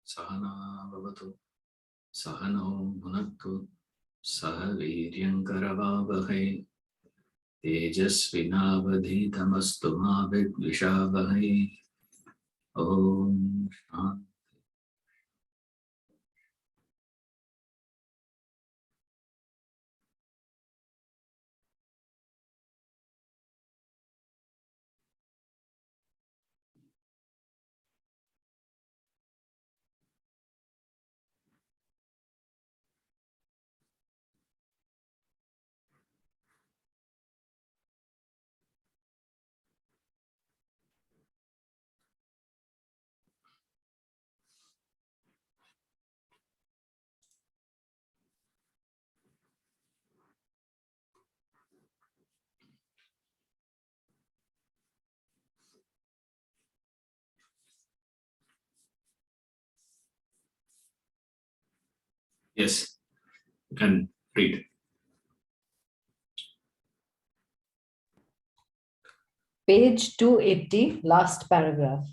Sahana Bhavatu, Sahano Bhunaktu, Saha Viryankaravavahai, Tejasvinavadhitamastu ma vidvishavahai. Om Shanti. Yes, you can read. Page 280, last paragraph.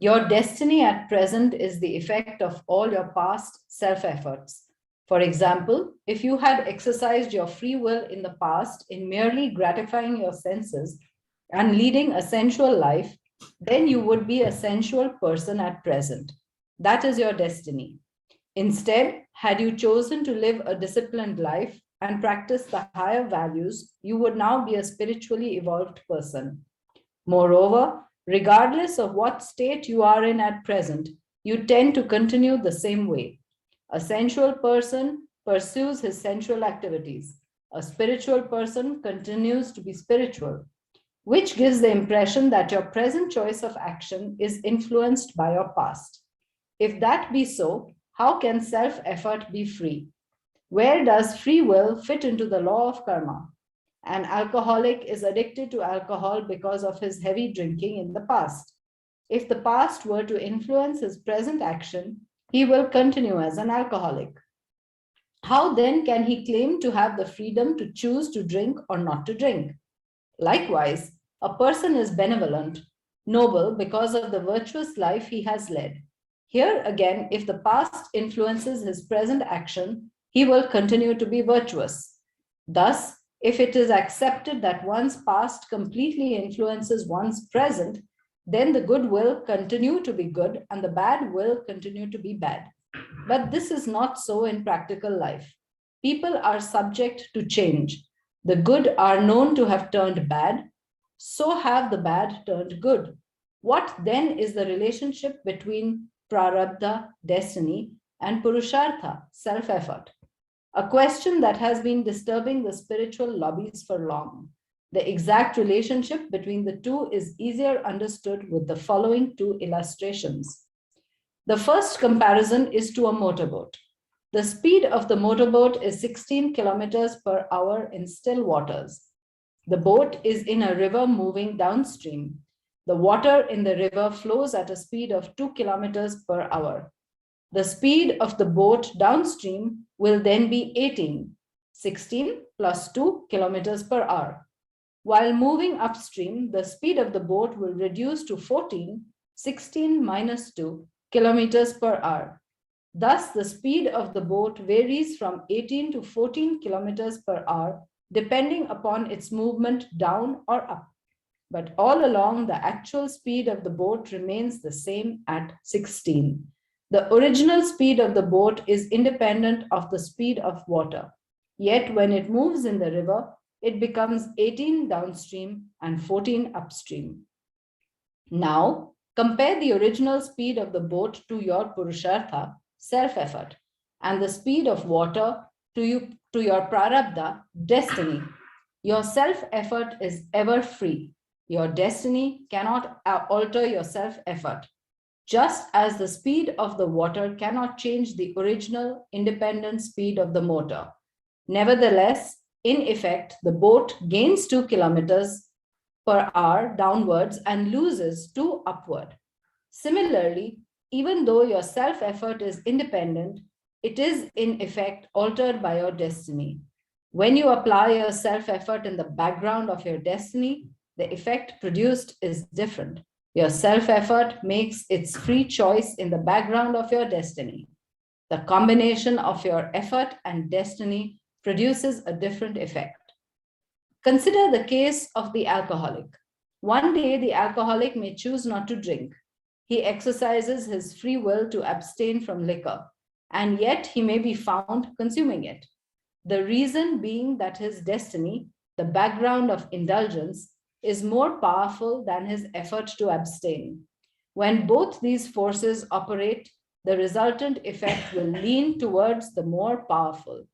Your destiny at present is the effect of all your past self-efforts. For example, if you had exercised your free will in the past in merely gratifying your senses and leading a sensual life, then you would be a sensual person at present. That is your destiny. Instead, had you chosen to live a disciplined life and practice the higher values, you would now be a spiritually evolved person. Moreover, regardless of what state you are in at present, you tend to continue the same way. A sensual person pursues his sensual activities. A spiritual person continues to be spiritual, which gives the impression that your present choice of action is influenced by your past. If that be so, how can self-effort be free? Where does free will fit into the law of karma? An alcoholic is addicted to alcohol because of his heavy drinking in the past. If the past were to influence his present action, he will continue as an alcoholic. How then can he claim to have the freedom to choose to drink or not to drink? Likewise, a person is benevolent, noble because of the virtuous life he has led. Here again, if the past influences his present action, he will continue to be virtuous. Thus, if it is accepted that one's past completely influences one's present, then the good will continue to be good and the bad will continue to be bad. But this is not so in practical life. People are subject to change. The good are known to have turned bad, so have the bad turned good. What then is the relationship between Prarabdha, destiny, and Purushartha, self-effort? A question that has been disturbing the spiritual lobbies for long. The exact relationship between the two is easier understood with the following two illustrations. The first comparison is to a motorboat. The speed of the motorboat is 16 kilometers per hour in still waters. The boat is in a river moving downstream. The water in the river flows at a speed of 2 kilometers per hour. The speed of the boat downstream will then be 18, 16 plus 2 kilometers per hour. While moving upstream, the speed of the boat will reduce to 14, 16 minus 2 kilometers per hour. Thus, the speed of the boat varies from 18 to 14 kilometers per hour, depending upon its movement down or up. But all along, the actual speed of the boat remains the same at 16. The original speed of the boat is independent of the speed of water. Yet when it moves in the river, it becomes 18 downstream and 14 upstream. Now, compare the original speed of the boat to your Purushartha, self-effort, and the speed of water to your Prarabdha, destiny. Your self-effort is ever free. Your destiny cannot alter your self-effort. Just as the speed of the water cannot change the original independent speed of the motor. Nevertheless, in effect, the boat gains 2 kilometers per hour downwards and loses 2 upward. Similarly, even though your self-effort is independent, it is in effect altered by your destiny. When you apply your self-effort in the background of your destiny, the effect produced is different. Your self-effort makes its free choice in the background of your destiny. The combination of your effort and destiny produces a different effect. Consider the case of the alcoholic. One day, the alcoholic may choose not to drink. He exercises his free will to abstain from liquor, and yet he may be found consuming it. The reason being that his destiny, the background of indulgence, is more powerful than his effort to abstain. When both these forces operate, the resultant effect will lean towards the more powerful.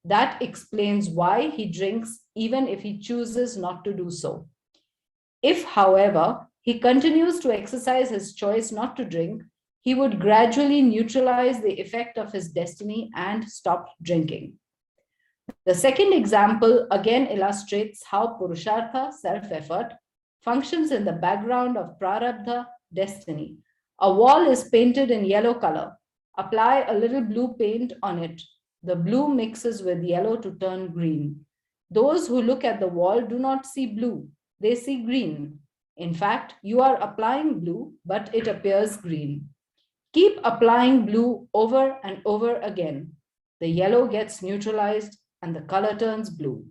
That explains why he drinks even if he chooses not to do so. If, however, he continues to exercise his choice not to drink, he would gradually neutralize the effect of his destiny and stop drinking. The second example again illustrates how Purushartha, self-effort, functions in the background of Prarabdha, destiny. A wall is painted in yellow color. Apply a little blue paint on it. The blue mixes with yellow to turn green. Those who look at the wall do not see blue, they see green. In fact, you are applying blue, but it appears green. Keep applying blue over and over again. The yellow gets neutralized and the color turns blue.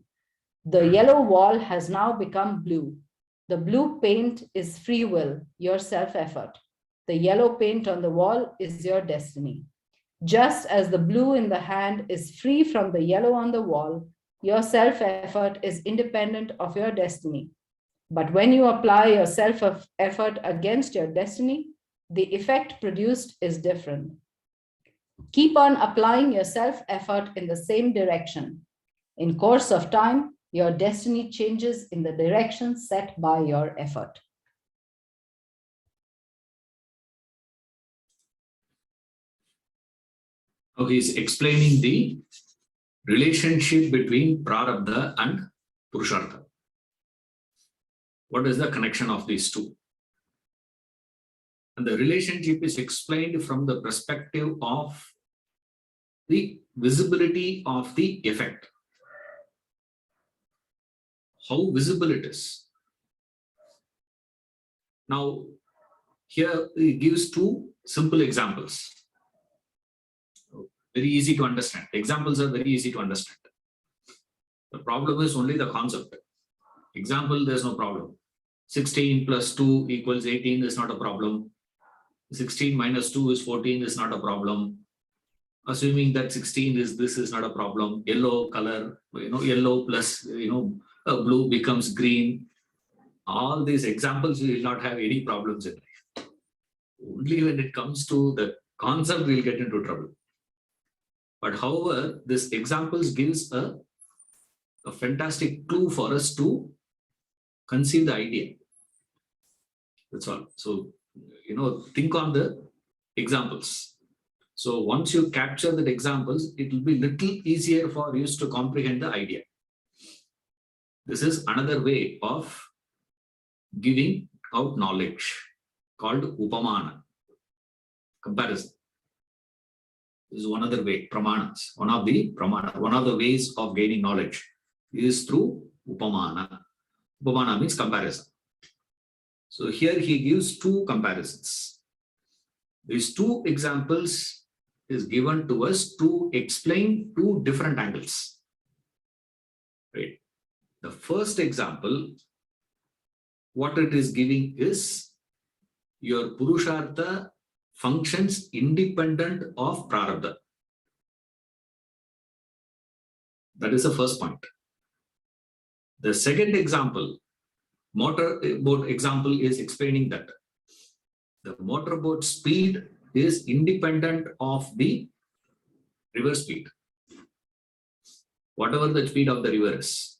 The yellow wall has now become blue. The blue paint is free will, your self-effort. The yellow paint on the wall is your destiny. Just as the blue in the hand is free from the yellow on the wall, your self-effort is independent of your destiny. But when you apply your self-effort against your destiny, the effect produced is different. Keep on applying your self-effort in the same direction. In course of time, your destiny changes in the direction set by your effort. Now he is explaining the relationship between Prarabdha and Purushartha. What is the connection of these two? And the relationship is explained from the perspective of the visibility of the effect. How visible it is. Now, here he gives two simple examples. Very easy to understand. Examples are very easy to understand. The problem is only the concept. Example, there's no problem. 16 plus 2 equals 18 is not a problem. 16 minus 2 is 14 is not a problem. Assuming that 16 is this is not a problem. Yellow color, yellow plus, blue becomes green. All these examples will not have any problems in life. Only when it comes to the concept, we'll get into trouble. But however, this examples gives a fantastic clue for us to conceive the idea. That's all. So, think on the examples. So once you capture the examples, it will be little easier for you to comprehend the idea. This is another way of giving out knowledge called Upamana, comparison. This is one other way, pramanas. One of the ways of gaining knowledge is through Upamana. Upamana means comparison. So here he gives two comparisons. These two examples is given to us to explain two different angles. Right? The first example, what it is giving is your Purushartha functions independent of Prarabdha. That is the first point. The second example, motorboat example, is explaining that the motorboat speed is independent of the river speed, whatever the speed of the river is.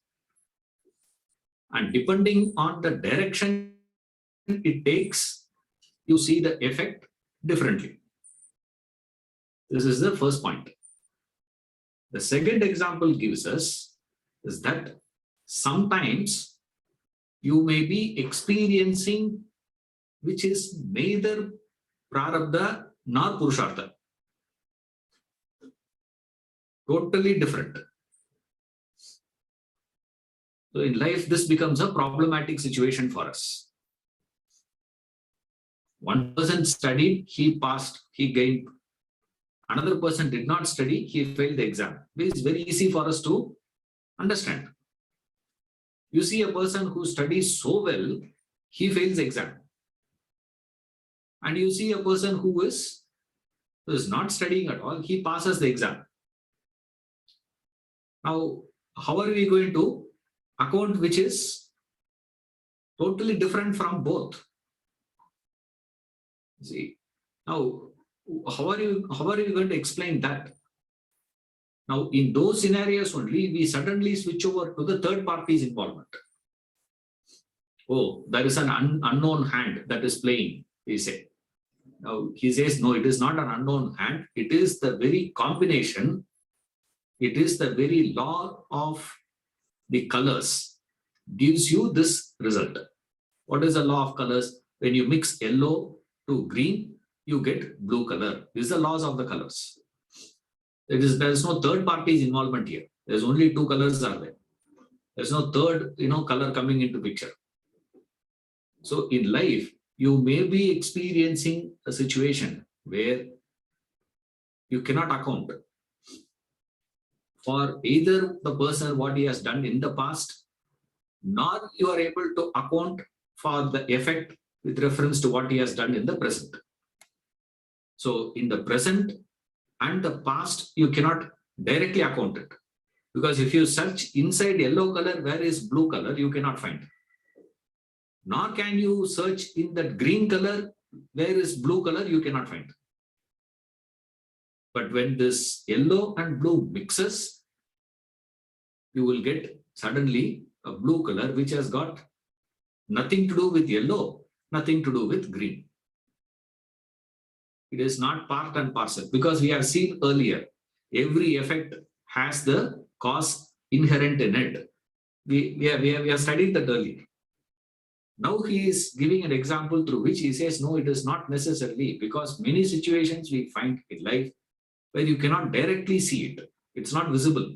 And depending on the direction it takes, you see the effect differently. This is the first point. The second example gives us is that sometimes you may be experiencing which is neither Prarabdha nor Purushartha. Totally different. So in life, this becomes a problematic situation for us. One person studied, he passed, he gained. Another person did not study, he failed the exam. It is very easy for us to understand. You see a person who studies so well, he fails the exam. And you see a person who is not studying at all, he passes the exam. Now, how are we going to account which is totally different from both? See, now, how are you going to explain that? Now, in those scenarios only, we suddenly switch over to the third party's involvement. Oh, there is an unknown hand that is playing, we say. Now, he says, no, it is not an unknown hand. It is the very combination. It is the very law of the colors gives you this result. What is the law of colors? When you mix yellow to green, you get blue color. These are the laws of the colors. There is no third party's involvement here. There's only two colors are there. There's no third, color coming into picture. So in life, you may be experiencing a situation where you cannot account for either the person what he has done in the past, nor you are able to account for the effect with reference to what he has done in the present. So in the present and the past, you cannot directly account it. Because if you search inside yellow color, where is blue color, you cannot find. Nor can you search in that green color, where is blue color, you cannot find. But when this yellow and blue mixes, you will get suddenly a blue color which has got nothing to do with yellow, nothing to do with green. It is not part and parcel, because we have seen earlier, every effect has the cause inherent in it. We have studied that earlier. Now he is giving an example through which he says, no, it is not necessarily, because many situations we find in life where you cannot directly see it. It's not visible.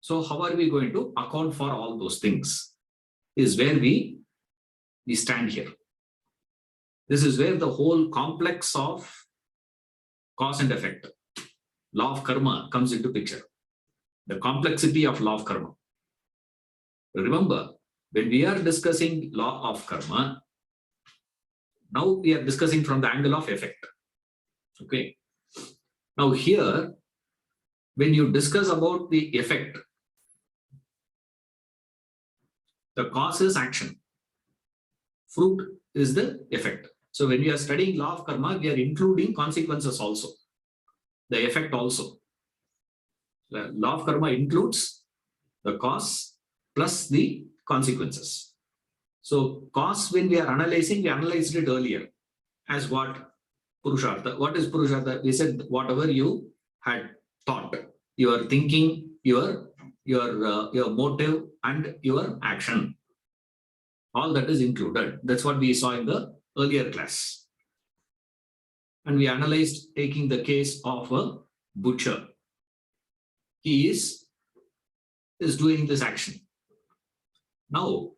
So how are we going to account for all those things? Is where we stand here. This is where the whole complex of cause and effect, law of karma, comes into picture. The complexity of law of karma. Remember, when we are discussing law of karma, now we are discussing from the angle of effect. Okay. Now here, when you discuss about the effect, the cause is action. Fruit is the effect. So when we are studying law of karma, we are including consequences also. The effect also. The law of karma includes the cause plus the consequences. So cause, when we are analyzing, we analyzed it earlier as what? Purushartha. What is Purushartha? We said whatever you had thought, your thinking, your motive and your action. All that is included. That's what we saw in the earlier class. And we analyzed taking the case of a butcher. He is doing this action. Now,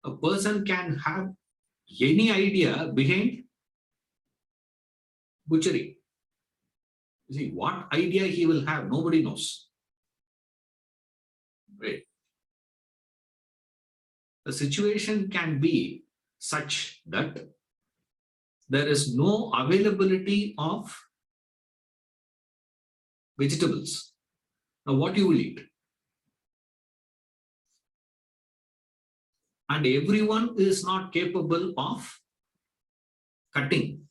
a person can have any idea behind butchery. You see, what idea he will have, nobody knows. Right? The situation can be such that there is no availability of vegetables. Now, what you will eat? And everyone is not capable of cutting.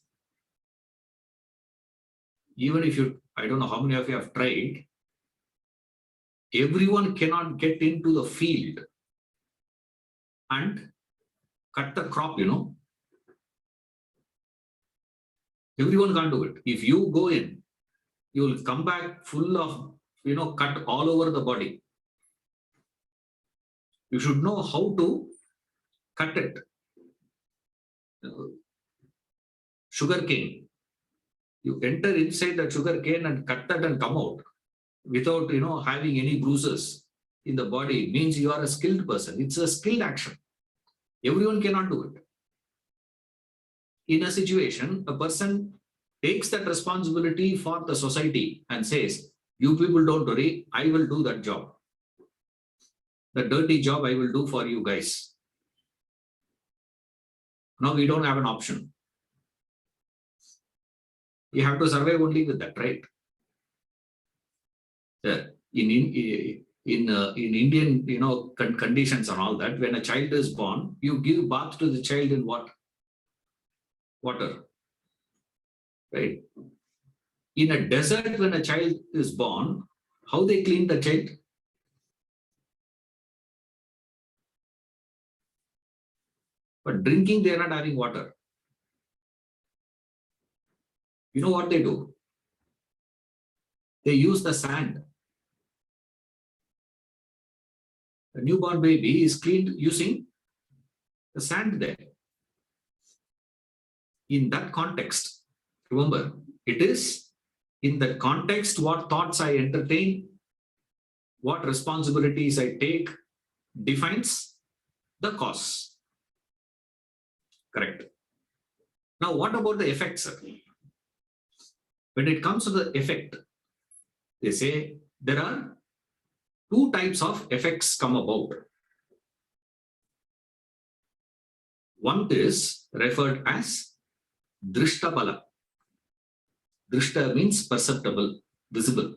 Even if you, I don't know how many of you have tried, everyone cannot get into the field and cut the crop, Everyone can't do it. If you go in, you will come back full of, cut all over the body. You should know how to cut it. Sugar cane. You enter inside the sugar cane and cut that and come out without, having any bruises in the body means you are a skilled person. It's a skilled action. Everyone cannot do it. in a situation, a person takes that responsibility for the society and says, you people don't worry, I will do that job. The dirty job I will do for you guys. Now we don't have an option. You have to survive only with that, right? In Indian, conditions and all that, when a child is born, you give bath to the child in what? Water, right? In a desert, when a child is born, how they clean the child? But drinking, they are not having water. You know what they do? They use the sand. A newborn baby is cleaned using the sand there. In that context, remember, it is in that context what thoughts I entertain, what responsibilities I take, defines the cause. Correct. Now, what about the effects? When it comes to the effect, they say there are two types of effects come about. One is referred as drishta bala. Drishta means perceptible, visible.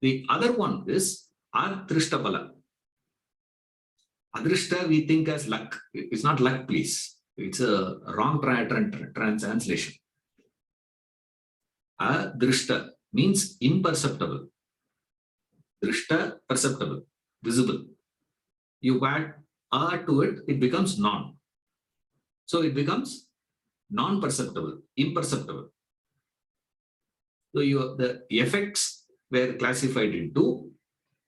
The other one is adrishta bala. Adrishta we think as luck. It's not luck, please. It's a wrong translation. Adrishta means imperceptible. Drishta, perceptible, visible. You add a to it, it becomes non. So it becomes non-perceptible, imperceptible. So the effects were classified into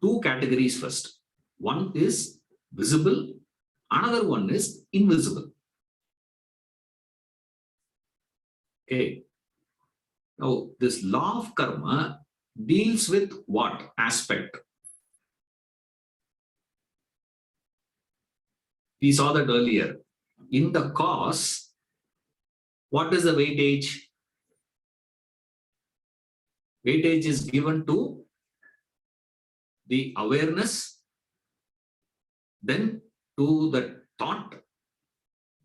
two categories first. One is visible, another one is invisible. Okay. Now, this law of karma deals with what aspect? We saw that earlier. In the cause, what is the weightage? Weightage is given to the awareness, then to the thought,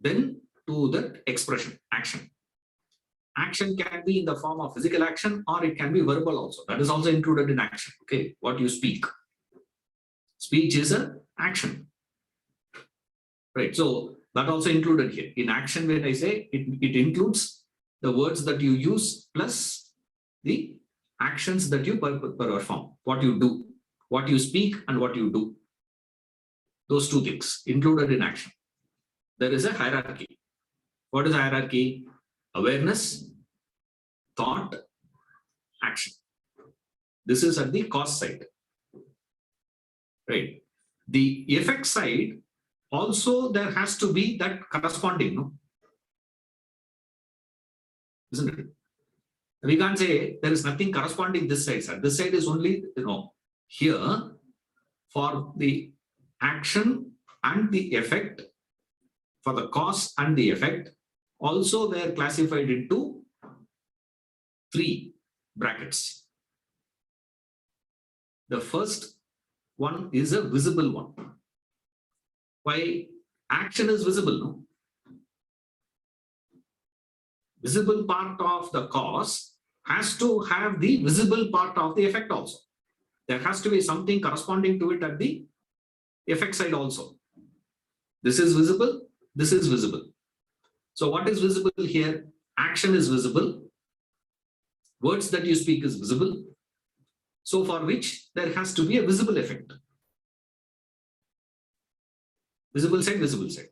then to the expression, action. Action can be in the form of physical action or it can be verbal also. That is also included in action. Okay, what you speak. Speech is an action. Right, so that also included here. In action, when I say it includes the words that you use plus the actions that you perform, what you do, what you speak and what you do. Those two things included in action. There is a hierarchy. What is hierarchy? Awareness, thought, action. This is at the cause side. Right. The effect side, also there has to be that corresponding, no? Isn't it? We can't say there is nothing corresponding this side, sir. This side is only, here for the action and the effect, for the cause and the effect, also they are classified into three brackets. The first one is a visible one. Why? Action is visible, no? Visible part of the cause has to have the visible part of the effect also. There has to be something corresponding to it at the effect side also. This is visible, this is visible. So what is visible here? Action is visible. Words that you speak is visible. So for which there has to be a visible effect. Visible side, visible side.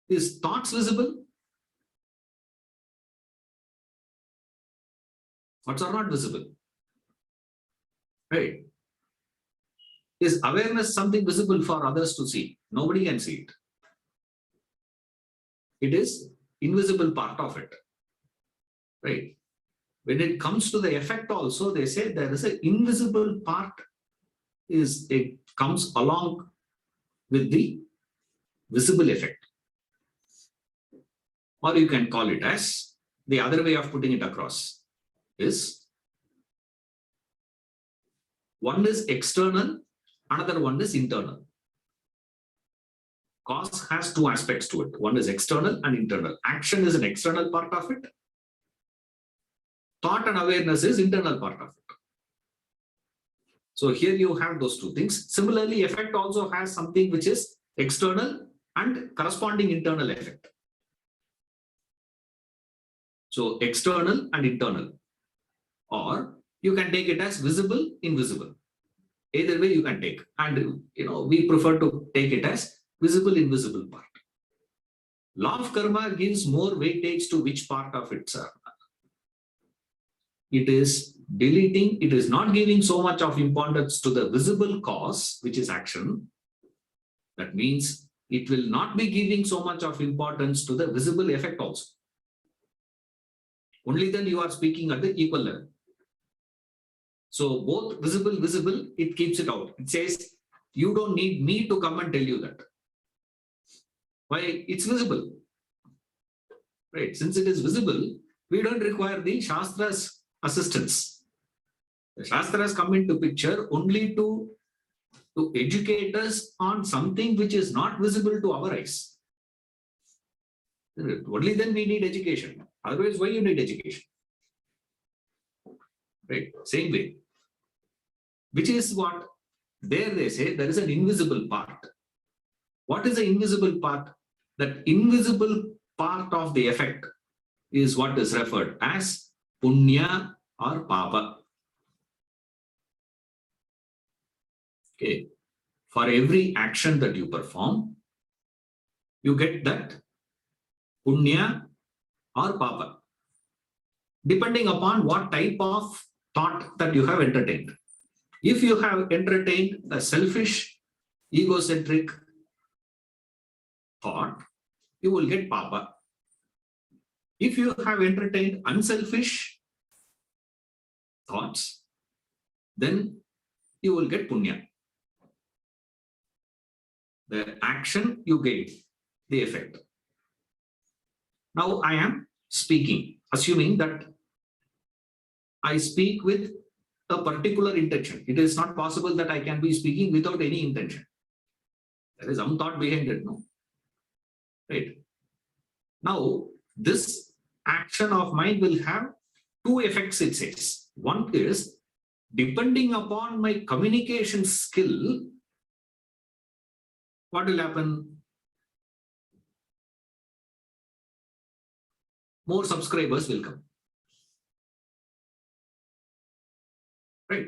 Is thoughts visible? Thoughts are not visible. Right? Is awareness something visible for others to see? Nobody can see it. It is invisible part of it. Right? When it comes to the effect also, they say there is an invisible part it comes along with the visible effect. Or you can call it as, the other way of putting it across is, one is external, another one is internal. Cause has two aspects to it. One is external and internal. Action is an external part of it. Thought and awareness is internal part of it. So here you have those two things. Similarly, effect also has something which is external and corresponding internal effect. So external and internal. Or you can take it as visible, invisible. Either way you can take. And we prefer to take it as visible, invisible part. Law of karma gives more weightage to which part of it, sir? It is deleting, it is not giving so much of importance to the visible cause, which is action. That means it will not be giving so much of importance to the visible effect also. Only then you are speaking at the equal level. So both visible, it keeps it out. It says, you don't need me to come and tell you that. Why? It's visible. Right? Since it is visible, we don't require the Shastra's assistance. The Shastras come into picture only to educate us on something which is not visible to our eyes. Only then we need education. Otherwise, why you need education? Right? Same way. Which is what? There they say there is an invisible part. What is the invisible part? That invisible part of the effect is what is referred as punya or paapa. Okay. For every action that you perform, you get that punya or paapa, depending upon what type of thought that you have entertained. If you have entertained a selfish, egocentric thought, you will get paapa. If you have entertained unselfish thoughts, then you will get punya. The action you get, the effect. Now I am speaking, assuming that I speak with a particular intention. It is not possible that I can be speaking without any intention. There is some thought behind it, no? Right. Now, this action of mine will have two effects, it says. One is, depending upon my communication skill, what will happen? More subscribers will come. Right?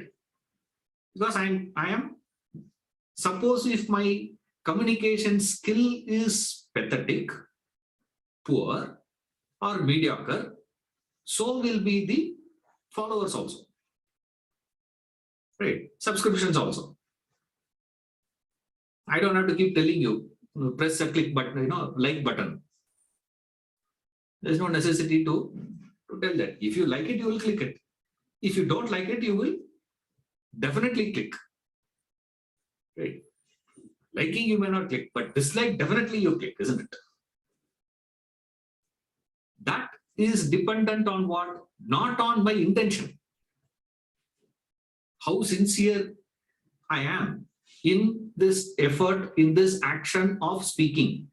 Because I am, suppose if my communication skill is pathetic, poor, or mediocre, so will be the followers also. Right? Subscriptions also. I don't have to keep telling you, press a click button, like button. There's no necessity to tell that. If you like it, you will click it. If you don't like it, you will definitely click. Right? Liking you may not click, but dislike definitely you click, isn't it? That is dependent on what? Not on my intention. How sincere I am in this effort, in this action of speaking.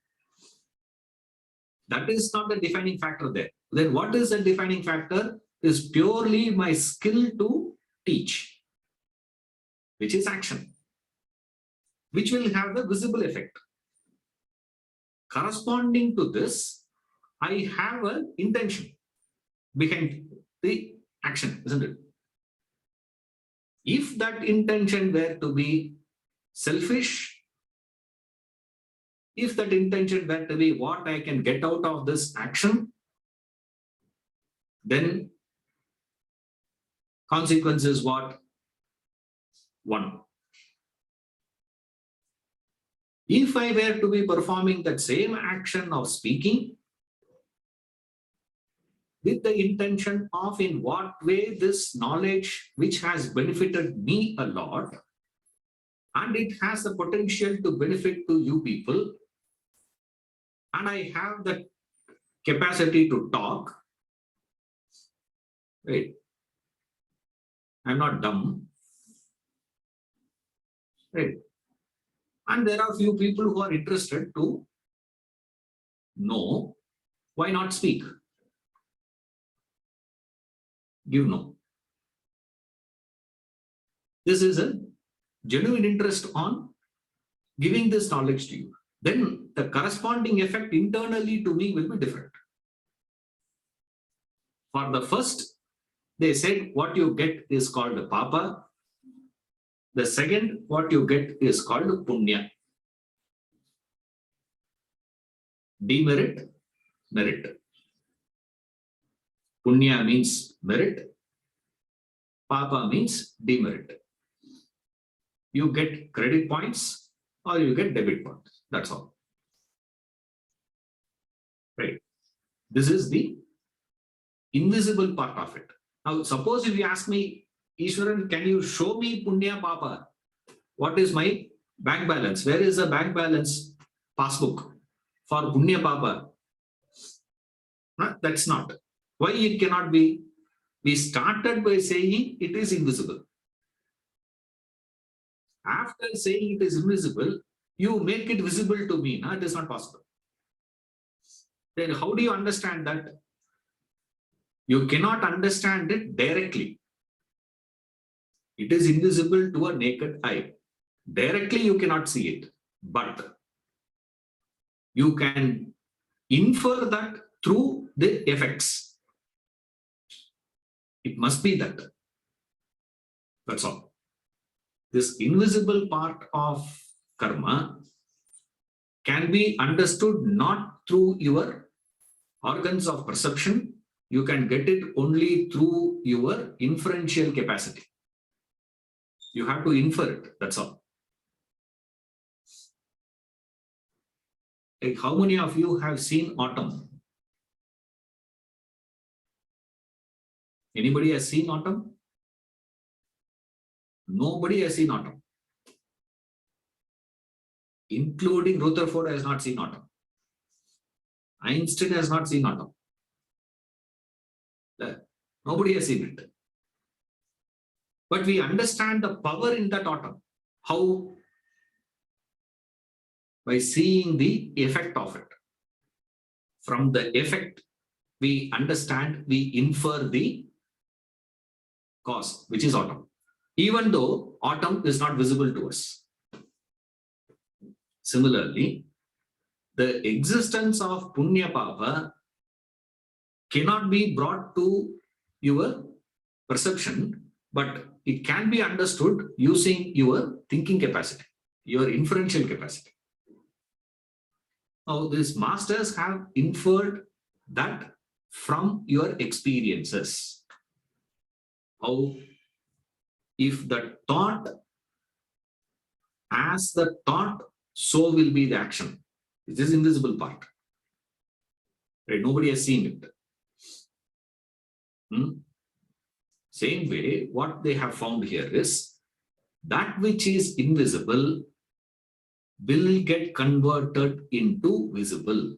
That is not the defining factor there. Then what is the defining factor? Is purely my skill to teach, which is action, which will have the visible effect. Corresponding to this, I have an intention behind the action, isn't it? If that intention were to be selfish, if that intention were to be what I can get out of this action, then consequence is what? One. If I were to be performing that same action of speaking with the intention of in what way this knowledge which has benefited me a lot, and it has the potential to benefit to you people, and I have the capacity to talk, right? I'm not dumb, right? And there are few people who are interested to know, why not speak? Give no. This is a genuine interest on giving this knowledge to you. Then the corresponding effect internally to me will be different. For the first, they said what you get is called paapa. The second, what you get is called punya. Demerit, merit. Punya means merit. Paapa means demerit. You get credit points or you get debit points. That's all. Right. This is the invisible part of it. Now, suppose if you ask me, Ishwaran, can you show me punya paapa? What is my bank balance? Where is the bank balance passbook for punya paapa? No, that's not. Why it cannot be? We started by saying it is invisible. After saying it is invisible, you make it visible to me. No, it is not possible. Then how do you understand that? You cannot understand it directly. It is invisible to a naked eye. Directly you cannot see it, but you can infer that through the effects. It must be that. That's all. This invisible part of karma can be understood not through your organs of perception. You can get it only through your inferential capacity. You have to infer it, that's all. Like how many of you have seen autumn? Anybody has seen autumn? Nobody has seen autumn. Including Rutherford has not seen autumn. Einstein has not seen autumn. Nobody has seen it. But we understand the power in that autumn. How? By seeing the effect of it. From the effect, we understand, we infer the cause, which is autumn. Even though autumn is not visible to us. Similarly, the existence of punya paapa cannot be brought to your perception, but it can be understood using your thinking capacity, your inferential capacity. Now, these masters have inferred that from your experiences. How? If the thought, as the thought, so will be the action. This is invisible part. Right? Nobody has seen it. Same way, what they have found here is that which is invisible will get converted into visible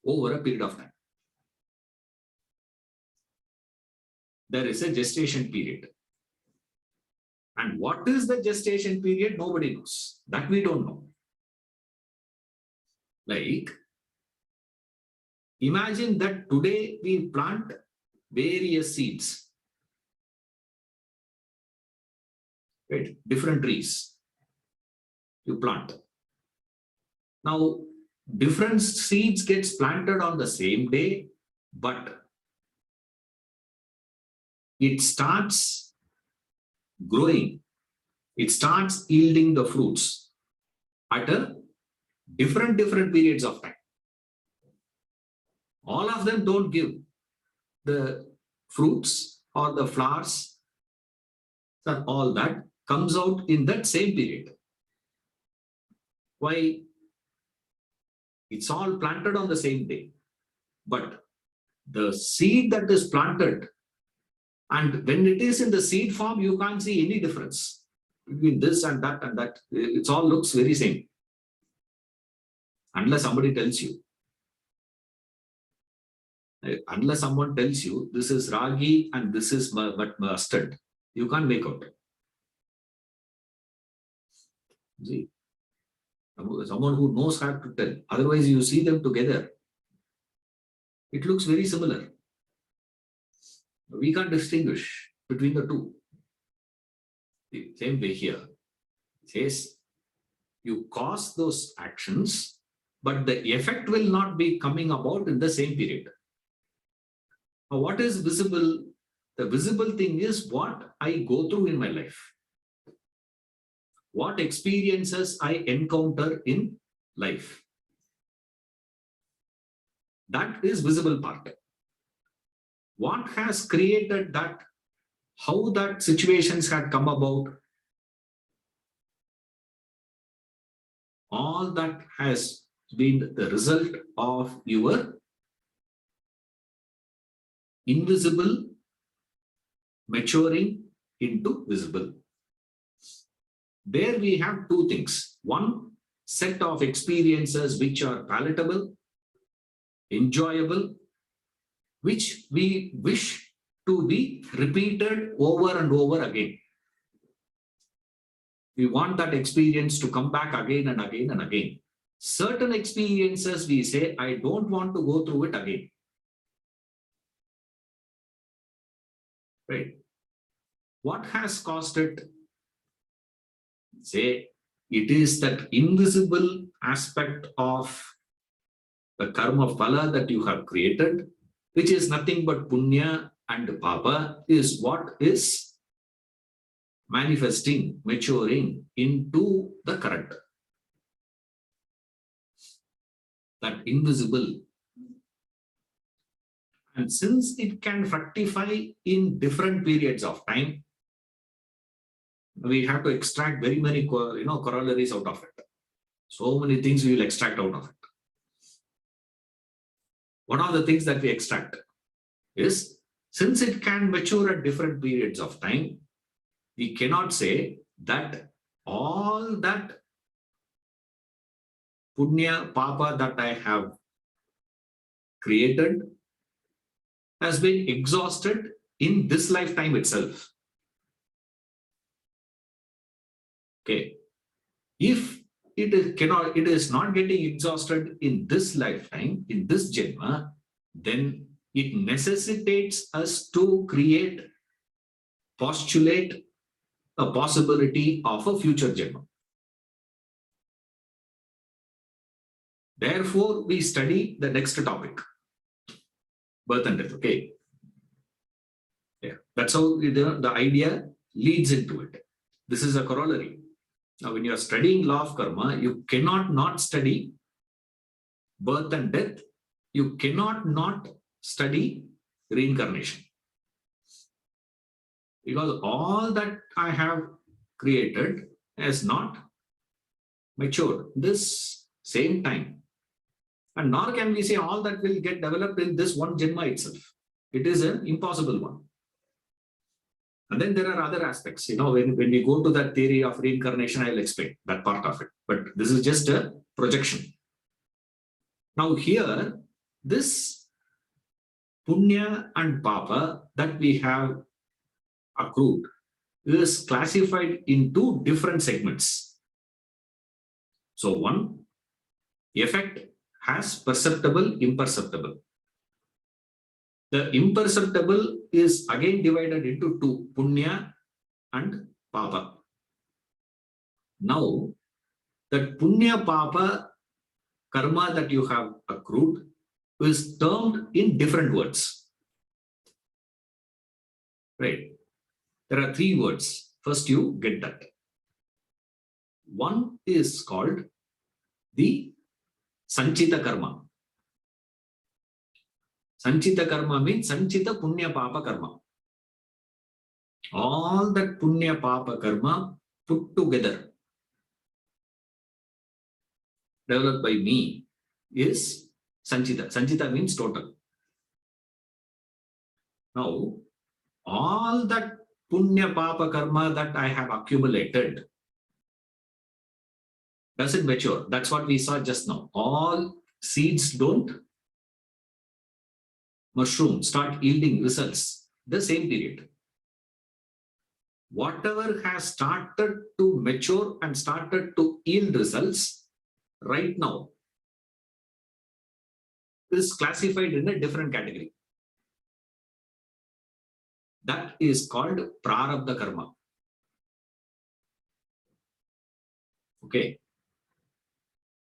over a period of time. There is a gestation period. And what is the gestation period? Nobody knows. That we don't know. Like, imagine that today we plant various seeds, right? Different trees you plant. Now, different seeds gets planted on the same day, but it starts growing. It starts yielding the fruits at a different periods of time. All of them don't give the fruits or the flowers, and all that comes out in that same period. Why? It's all planted on the same day, but the seed that is planted, and when it is in the seed form, you can't see any difference between this and that and that. It all looks very same, unless somebody tells you. Unless someone tells you this is ragi and this is but mustard, you can't make out. See, someone who knows how to tell. Otherwise, you see them together. It looks very similar. We can't distinguish between the two. The same way here. It says you cause those actions, but the effect will not be coming about in the same period. Now, what is visible? The visible thing is what I go through in my life. What experiences I encounter in life. That is visible part. What has created that? How that situations had come about? All that has been the result of your invisible maturing into visible. There we have two things. One set of experiences which are palatable, enjoyable, which we wish to be repeated over and over again. We want that experience to come back again and again and again. Certain experiences we say, I don't want to go through it again. Right? What has caused it? Say, it is that invisible aspect of the karma phala that you have created, which is nothing but punya and paapa, is what is manifesting, maturing into the current. That invisible. And since it can fructify in different periods of time, we have to extract very many corollaries out of it. So many things we will extract out of it. One of the things that we extract is, since it can mature at different periods of time, we cannot say that all that punya, paapa that I have created has been exhausted in this lifetime itself. Okay. If it is not getting exhausted in this lifetime, in this janma, then it necessitates us to postulate a possibility of a future janma. Therefore, we study the next topic, birth and death. Okay. Yeah, that's how the idea leads into it. This is a corollary. Now, when you are studying law of karma, you cannot not study birth and death. You cannot not study reincarnation. Because all that I have created has not matured this same time. And nor can we say all that will get developed in this one janma itself. It is an impossible one. And then there are other aspects. When we go to that theory of reincarnation, I'll explain that part of it. But this is just a projection. Now here, this punya and paapa that we have accrued is classified into different segments. So one, effect has perceptible, imperceptible. The imperceptible is again divided into two, punya and paapa. Now, that punya paapa karma that you have accrued is termed in different words. Right? There are three words. First, you get that. One is called the sanchita karma. Sanchita karma means sanchita punya paapa karma. All that punya paapa karma put together, developed by me, is sanchita. Sanchita means total. Now, all that punya paapa karma that I have accumulated doesn't mature. That's what we saw just now. All seeds don't mushroom start yielding results, the same period. Whatever has started to mature and started to yield results right now is classified in a different category. That is called Prarabdha karma. Okay.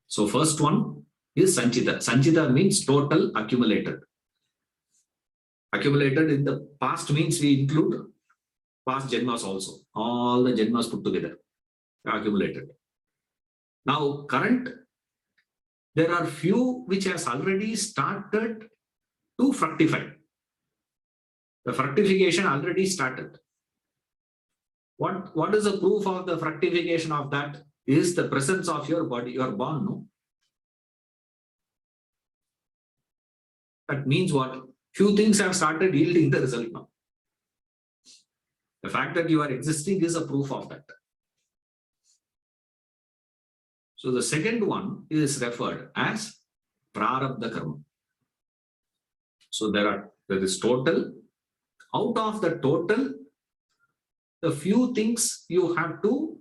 So first one is sanchita. Sanchita means total accumulated. Accumulated in the past means we include past janmas also. All the janmas put together, accumulated. Now current, there are few which has already started to fructify. The fructification already started. What is the proof of the fructification of that? Is the presence of your body. You are born, no? That means what? Few things have started yielding the result now. The fact that you are existing is a proof of that. So the second one is referred as Prarabdha karma. So there is total. Out of the total, the few things you have to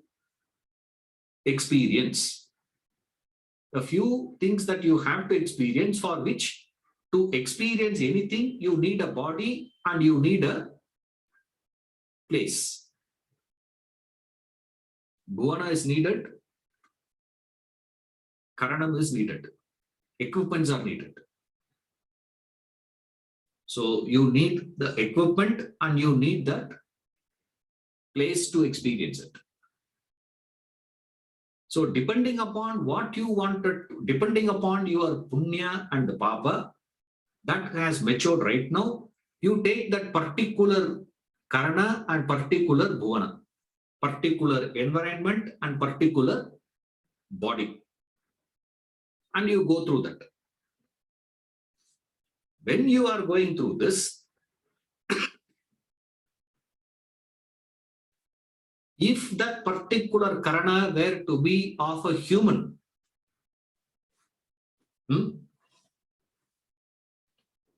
experience. The few things that you have to experience, for which to experience anything, you need a body and you need a place. Bhuvana is needed. Karanam is needed. Equipments are needed. So you need the equipment and you need that place to experience it. So depending upon what you wanted, depending upon your punya and paapa that has matured right now, you take that particular karana and particular bhuvana, particular environment and particular body, and you go through that. When you are going through this, if that particular karana were to be of a human,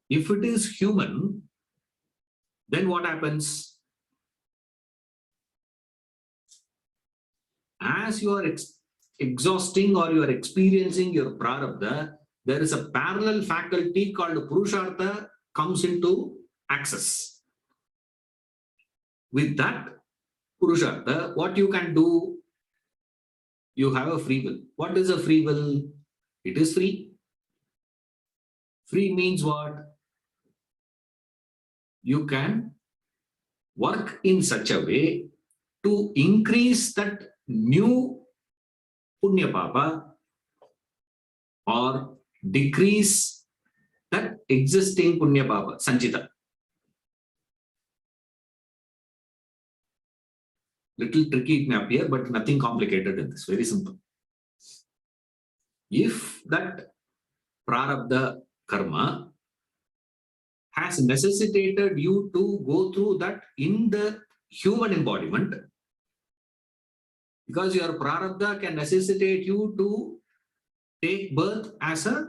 if it is human, then what happens? As you are exhausting or you are experiencing your prarabdha, there is a parallel faculty called Purushartha comes into access. With that Purushartha, what you can do? You have a free will. What is a free will? It is free. Free means what? You can work in such a way to increase that new punya paapa or decrease that existing punya paapa, sanchita. Little tricky it may appear, but nothing complicated in this, very simple. If that prarabdha karma has necessitated you to go through that in the human embodiment, because your prarabdha can necessitate you to take birth as a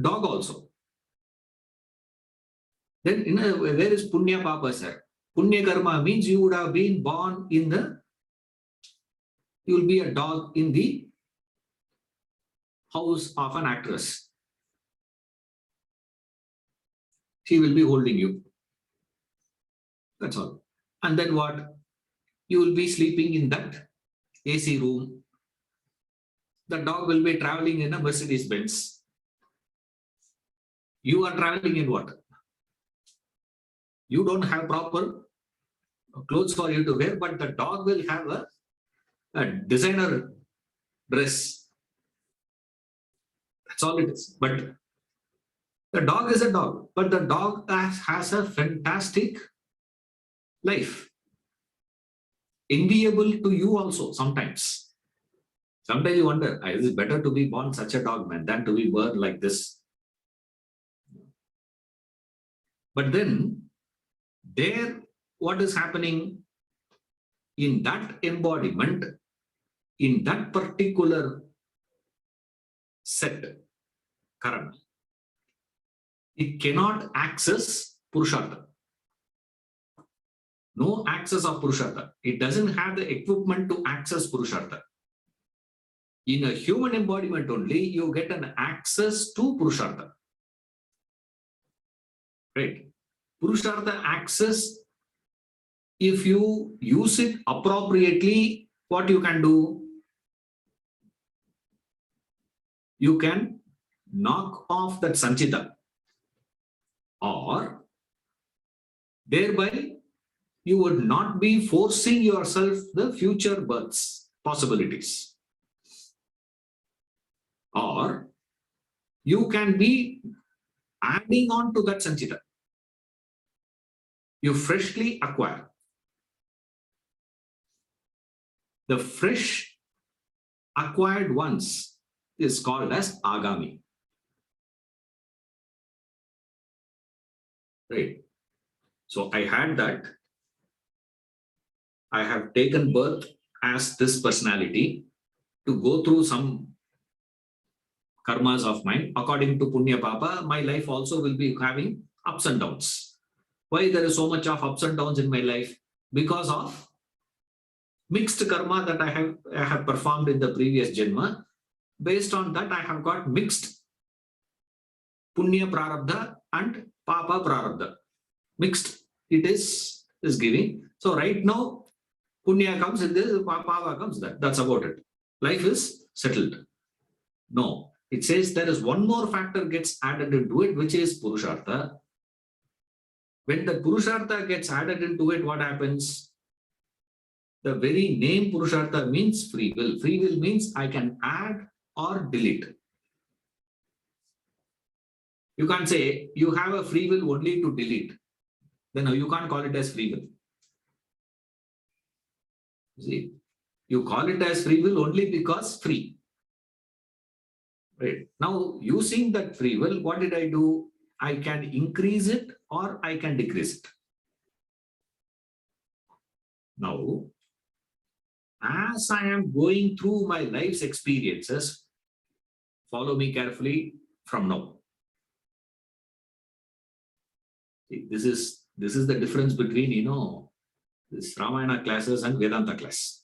dog also. Then where is punya paapa, sir? Punya karma means you would have been born in the, you will be a dog in the house of an actress. She will be holding you. That's all. And then what? You will be sleeping in that AC room. The dog will be traveling in a Mercedes Benz. You are traveling in what? You don't have proper clothes for you to wear, but the dog will have a designer dress. That's all it is. But the dog is a dog, but the dog has a fantastic life. Enviable to you also sometimes. Sometimes you wonder, is it better to be born such a dog, man, than to be born like this? But then, there, what is happening in that embodiment, in that particular set, karana, It cannot access Purushartha. No access of Purushartha. It doesn't have the equipment to access Purushartha. In a human embodiment only, you get an access to Purushartha. Right? Purushartha access, if you use it appropriately, what you can do? You can knock off that sanchita, or thereby you would not be forcing yourself the future births possibilities. Or you can be adding on to that sanchita. You freshly acquire. The fresh acquired ones is called as agami. Right. So I had that. I have taken birth as this personality to go through some karmas of mine. According to punya paapa, my life also will be having ups and downs. Why there is so much of ups and downs in my life? Because of mixed karma that I have performed in the previous janma. Based on that, I have got mixed punya prarabdha and paapa prarabdha. Mixed it is giving. So right now, punya comes in this, paapa comes that. That's about it. Life is settled. No, it says there is one more factor gets added into it, which is Purushartha. When the Purushartha gets added into it, what happens? The very name Purushartha means free will. Free will means I can add or delete. You can't say you have a free will only to delete. Then you can't call it as free will. See, you call it as free will only because free. Right. Now, using that free will, what did I do? I can increase it or I can decrease it. Now, as I am going through my life's experiences, follow me carefully from now. See, this is the difference between, this Ramayana classes and Vedanta class.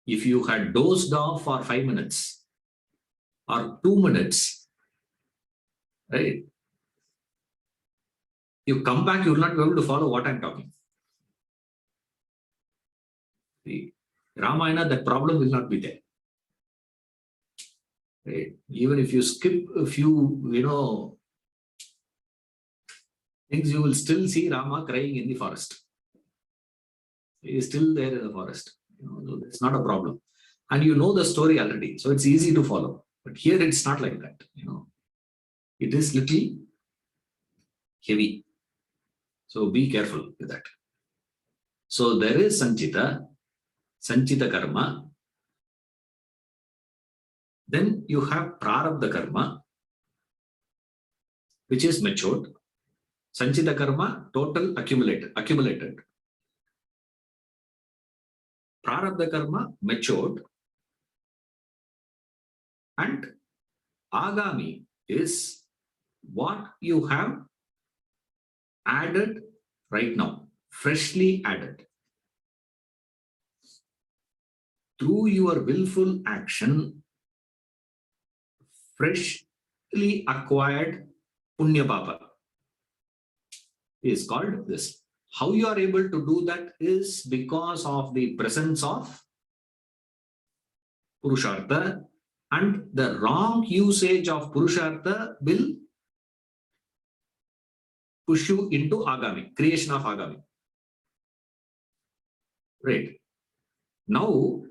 If you had dozed off for 5 minutes or 2 minutes, right? You come back, you will not be able to follow what I'm talking. The Ramayana, that problem will not be there. Right? Even if you skip a few, things, you will still see Rama crying in the forest. He is still there in the forest. So it's not a problem. And you know the story already, so it's easy to follow. But here it's not like that. It is little heavy. So be careful with that. So there is sanchita karma. Then you have prarabdha karma, which is matured. Sanchita karma, total accumulated. Prarabdha karma, matured. And agami is what you have added right now, freshly added. Through your willful action, freshly acquired punya paapa is called this. How you are able to do that is because of the presence of Purushartha, and the wrong usage of Purushartha will push you into agami, creation of agami. Right. Now,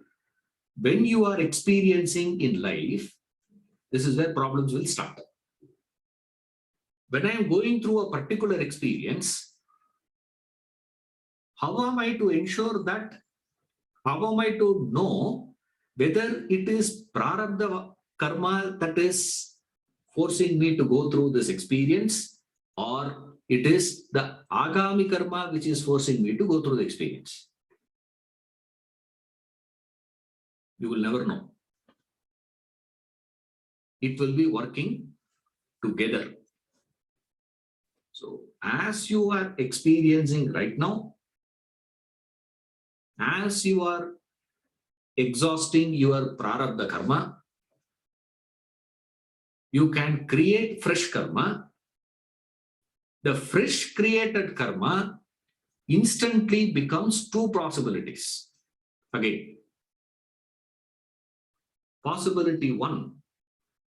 when you are experiencing in life, this is where problems will start. When I am going through a particular experience, how am I to ensure that, how am I to know whether it is prarabdha karma that is forcing me to go through this experience, or it is the agami karma which is forcing me to go through the experience? You will never know. It will be working together. So as you are experiencing right now, as you are exhausting your prarabdha karma, you can create fresh karma. The fresh created karma instantly becomes two possibilities. Again, possibility one,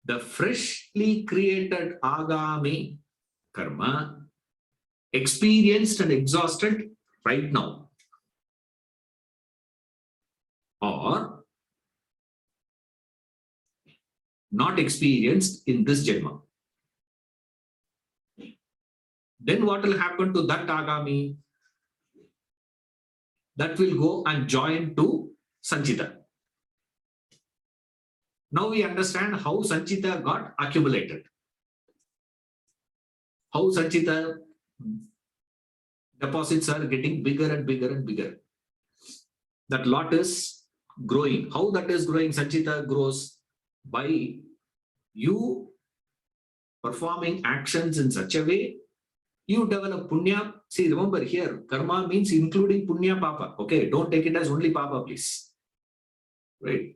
the freshly created agami karma experienced and exhausted right now, or not experienced in this Janma. Then what will happen to that agami? That will go and join to sanchita. Now we understand how sanchita got accumulated. How sanchita deposits are getting bigger and bigger and bigger. That lot is growing. How that is growing? Sanchita grows by you performing actions in such a way, you develop punya. See, remember here, karma means including punya, paapa. Okay, don't take it as only paapa, please. Right?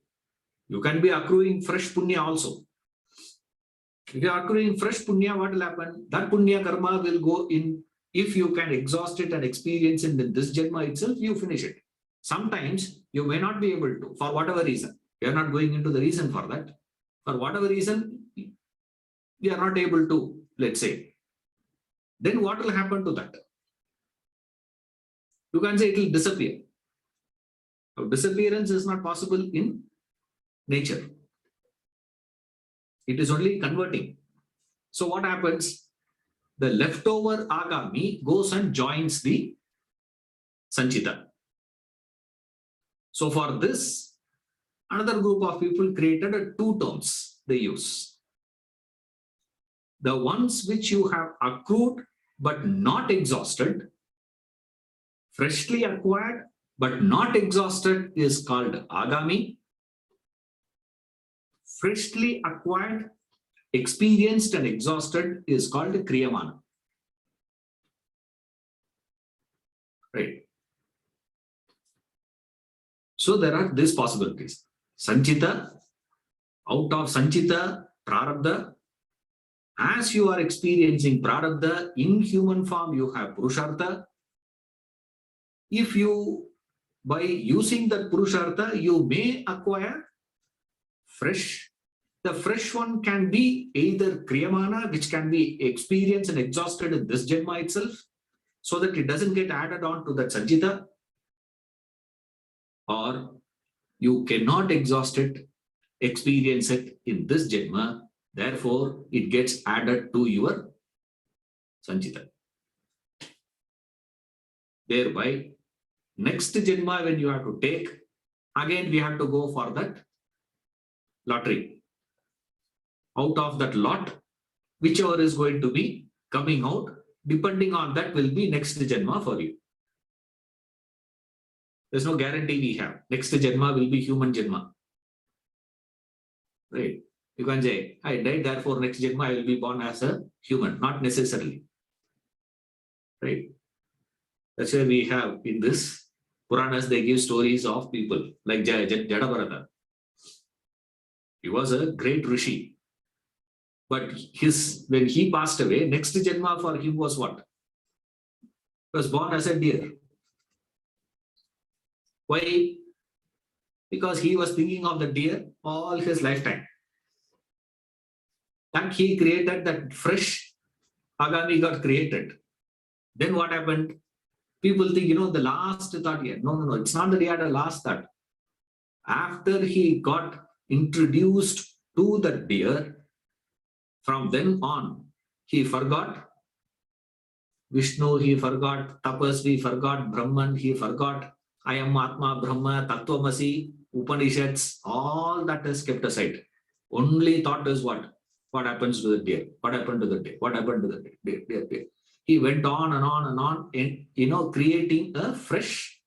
You can be accruing fresh punya also. If you are accruing fresh punya, what will happen? That punya karma will go in. If you can exhaust it and experience it in this Janma itself, you finish it. Sometimes you may not be able to, for whatever reason. We are not going into the reason for that. For whatever reason, we are not able to, let's say. Then what will happen to that? You can say it will disappear. Now, disappearance is not possible in nature. It is only converting. So what happens? The leftover agami goes and joins the sanchita. So for this, another group of people created two terms they use. The ones which you have accrued but not exhausted, freshly acquired but not exhausted is called agami. Freshly acquired, experienced and exhausted is called kriyamana. Right. So there are these possibilities. Sanchita, out of sanchita, prarabdha. As you are experiencing prarabdha, in human form you have purushartha. If you, by using that purushartha, you may acquire fresh. The fresh one can be either kriyamana, which can be experienced and exhausted in this Janma itself, so that it doesn't get added on to that sanchita, or you cannot exhaust it, experience it in this Janma, therefore it gets added to your sanchita. Thereby, next Janma when you have to take, again we have to go for that lottery. Out of that lot, whichever is going to be coming out, depending on that will be next Janma for you. There's no guarantee we have. Next Janma will be human Janma. Right? You can say, I died, therefore next Janma I will be born as a human. Not necessarily. Right? That's why we have in this Puranas, they give stories of people like Jadabharata. He was a great Rishi. But when he passed away, next Janma for him was what? He was born as a deer. Why? Because he was thinking of the deer all his lifetime. And he created that fresh agami got created. Then what happened? People think, the last thought here. No, it's not that he had a last thought. After he got introduced to the deer, from then on, he forgot Vishnu, he forgot Tapas, he forgot Brahman, he forgot I am Atma, Brahma, Tattvamasi, Upanishads, all that is kept aside. Only thought is what? What happens to the deer? What happened to the deer? What happened to the deer? He went on and on and on, and creating a fresh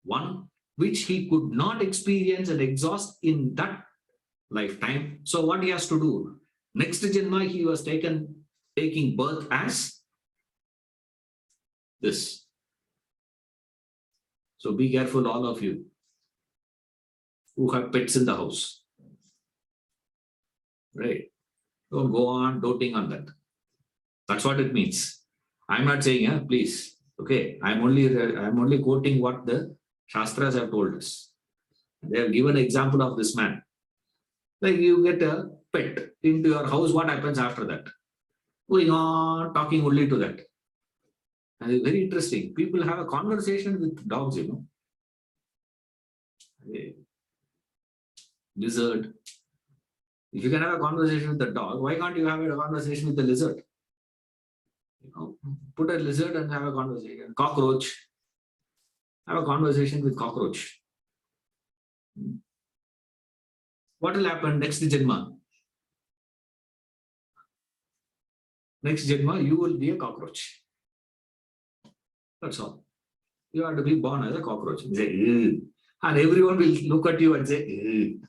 one, which he could not experience and exhaust in that lifetime. So what he has to do? Next Janma, he was taking birth as this. So be careful, all of you who have pets in the house. Right? Don't go on doting on that. That's what it means. I'm not saying, please. Okay, I'm only quoting what the Shastras have told us. They have given an example of this man. Like you get a pet into your house, what happens after that? Going on talking only to that. And it's very interesting. People have a conversation with dogs, Lizard. If you can have a conversation with the dog, why can't you have a conversation with the lizard? Put a lizard and have a conversation. Cockroach. Have a conversation with cockroach. What will happen next Janma? Next Janma, you will be a cockroach. That's all. You have to be born as a cockroach. Say, ew. And everyone will look at you and say, ew.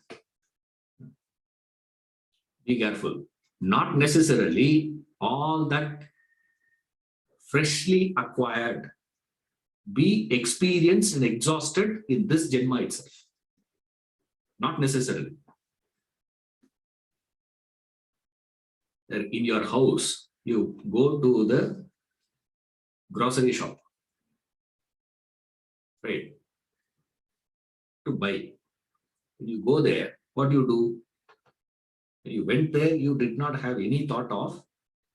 Be careful. Not necessarily all that freshly acquired be experienced and exhausted in this Janma itself. Not necessarily. In your house, you go to the grocery shop, right, to buy. When you go there, what do you do? When you went there, you did not have any thought of,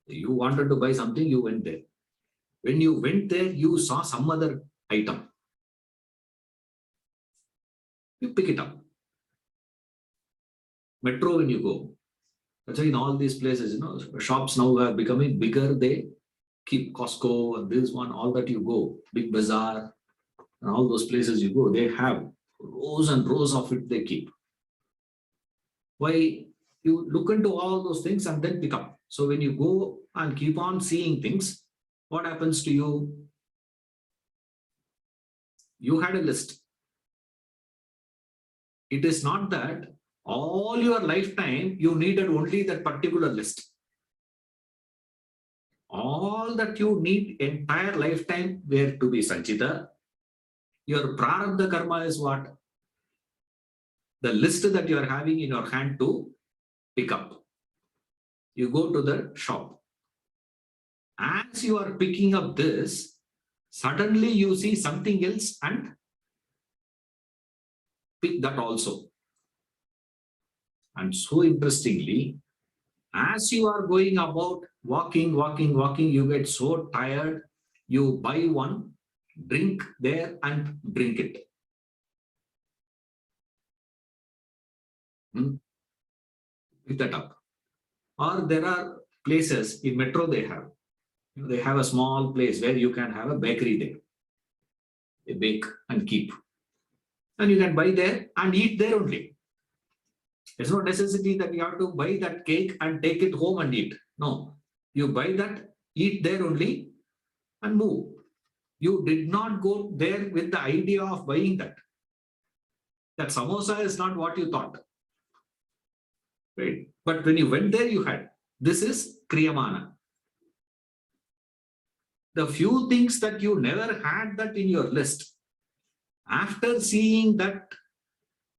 you wanted to buy something, you went there. When you went there, you saw some other item. You pick it up. Metro, when you go, that's why in all these places, shops now are becoming bigger. They keep Costco and this one, all that you go, Big Bazaar, and all those places you go, they have rows and rows of it they keep. Why? You look into all those things and then pick up. So when you go and keep on seeing things, what happens to you? You had a list. It is not that all your lifetime you needed only that particular list. All that you need entire lifetime were to be sanchita. Your prarabdha karma is what? The list that you are having in your hand to pick up. You go to the shop. As you are picking up this, suddenly you see something else and pick that also. And so interestingly, as you are going about walking, you get so tired, you buy one, drink there and drink it. Pick that up. Or there are places in metro they have a small place where you can have a bakery there. They bake and keep. And you can buy there and eat there only. There's no necessity that you have to buy that cake and take it home and eat. No, you buy that, eat there only and move. You did not go there with the idea of buying that. That samosa is not what you thought. Right? But when you went there, you had. This is kriyamana. The few things that you never had that in your list, after seeing that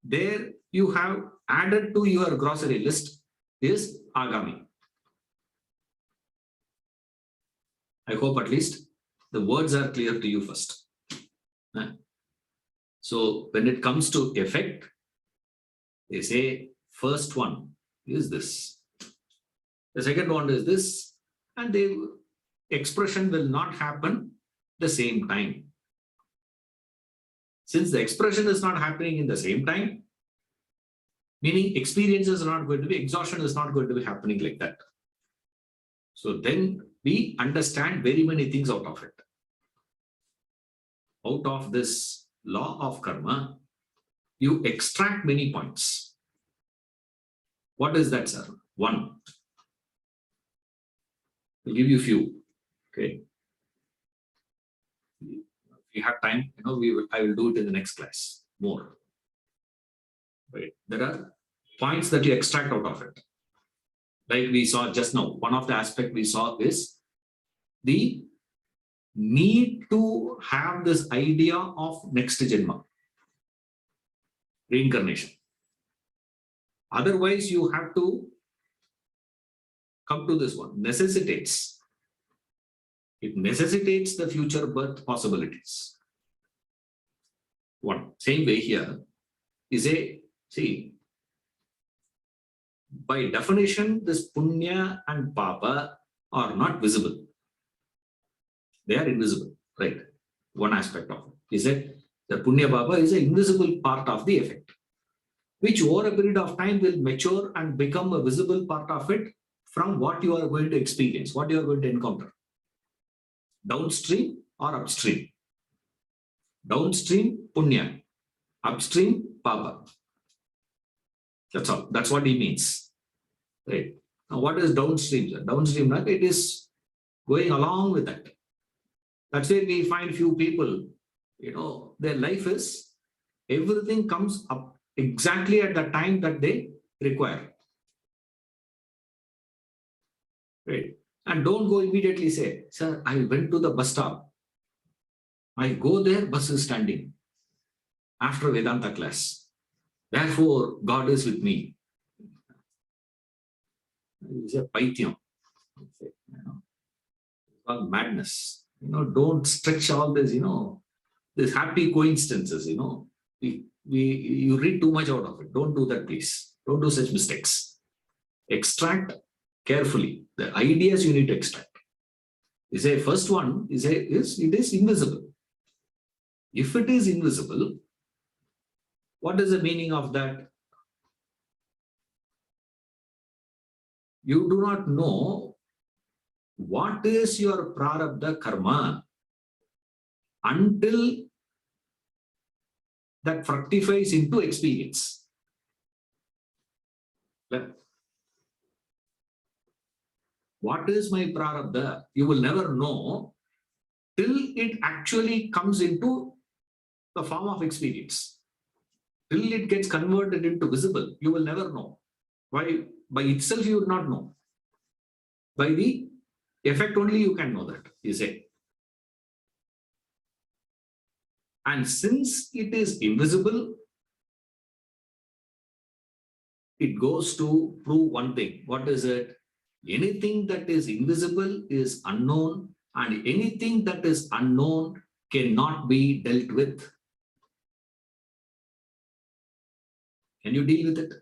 there you have added to your grocery list is agami. I hope at least the words are clear to you first. So when it comes to effect, they say first one is this. The second one is this, and the expression will not happen the same time. Since the expression is not happening in the same time, meaning experiences are not going to be, exhaustion is not going to be happening like that. So then we understand very many things out of it. Out of this law of karma, you extract many points. What is that, sir? One. We'll give you a few. Okay. If you have time, I will do it in the next class. More. Right. There are points that you extract out of it. Like we saw just now, one of the aspects we saw is the need to have this idea of next janma, reincarnation. Otherwise, you have to come to this one, necessitates. It necessitates the future birth possibilities. One, same way here is see, by definition, this punya and paapa are not visible. They are invisible, right? One aspect of it is that the punya paapa is an invisible part of the effect, which over a period of time will mature and become a visible part of it from what you are going to experience, what you are going to encounter. Downstream or upstream. Downstream, punya. Upstream, paapa. That's all. That's what he means. Right. Now, what is downstream? Downstream, it is going along with that. That's where we find few people, their life is, everything comes up exactly at the time that they require. Right. And don't go immediately say, sir, I went to the bus stop. I go there, bus is standing after Vedanta class. Therefore, God is with me. It's a paityam. It's called madness. Don't stretch all this, these happy coincidences, you read too much out of it. Don't do that, please. Don't do such mistakes. Extract carefully. The ideas you need to extract. You say, first one is it is invisible. If it is invisible, what is the meaning of that? You do not know what is your prarabdha karma until that fructifies into experience. What is my prarabdha? You will never know till it actually comes into the form of experience. Till it gets converted into visible, you will never know. Why? By itself, you would not know. By the effect only you can know that, you say. And since it is invisible, it goes to prove one thing. What is it? Anything that is invisible is unknown, and anything that is unknown cannot be dealt with. Can you deal with it?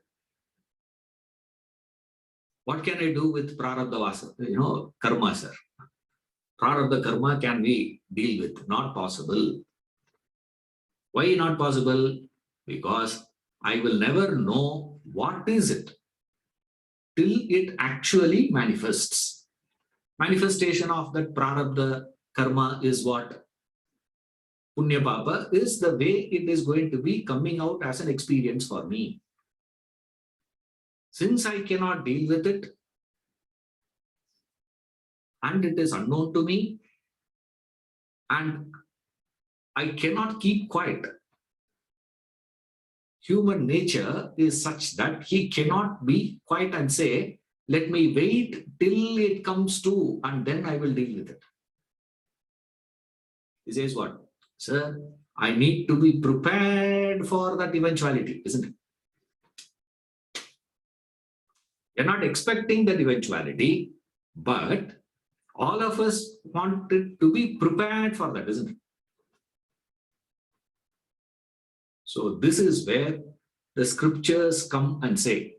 What can I do with prarabdha vasa? Karma, sir. Prarabdha karma can we deal with? Not possible. Why not possible? Because I will never know what is it till it actually manifests. Manifestation of that prarabdha karma is what? Punya paapa is the way it is going to be coming out as an experience for me. Since I cannot deal with it, and it is unknown to me, and I cannot keep quiet. Human nature is such that he cannot be quiet and say, let me wait till it comes to, and then I will deal with it. He says what? Sir, I need to be prepared for that eventuality, isn't it? You're not expecting that eventuality, but all of us wanted to be prepared for that, isn't it? So this is where the scriptures come and say,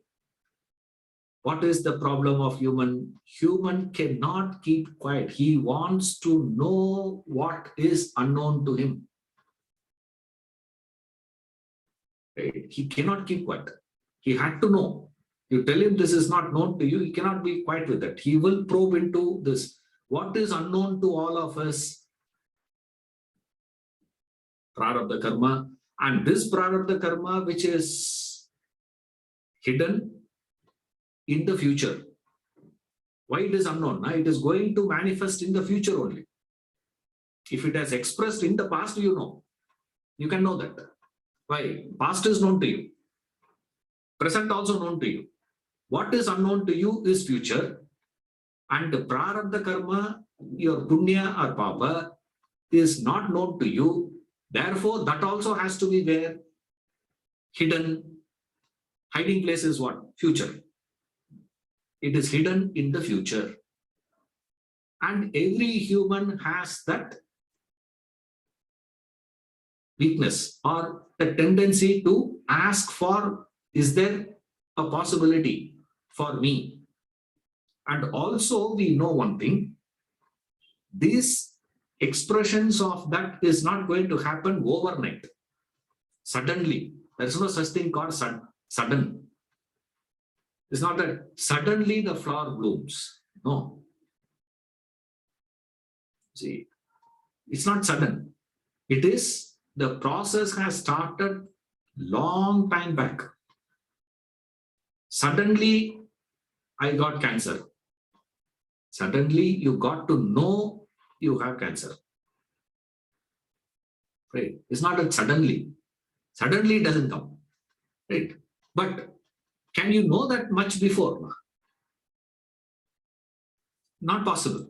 what is the problem of human? Human cannot keep quiet. He wants to know what is unknown to him. Right? He cannot keep quiet. He had to know. You tell him this is not known to you, he cannot be quiet with it. He will probe into this. What is unknown to all of us? Prarabdha karma. And this prarabdha karma, which is hidden in the future. Why it is unknown? It is going to manifest in the future only. If it has expressed in the past, you know. You can know that. Why? Past is known to you. Present also known to you. What is unknown to you is future, and the Prarabdha karma, your punya or paapa, is not known to you. Therefore, that also has to be there. Hidden. Hiding place is what? Future. It is hidden in the future. And every human has that weakness or the tendency to ask for, is there a possibility for me? And also we know one thing, these expressions of that is not going to happen overnight. Suddenly, there is no such thing called sudden. It's not that suddenly the flower blooms. No. See, it's not sudden. It is, the process has started long time back. Suddenly, I got cancer. Suddenly, you got to know you have cancer. Right? It's not that suddenly. Suddenly it doesn't come. Right? But can you know that much before? Not possible.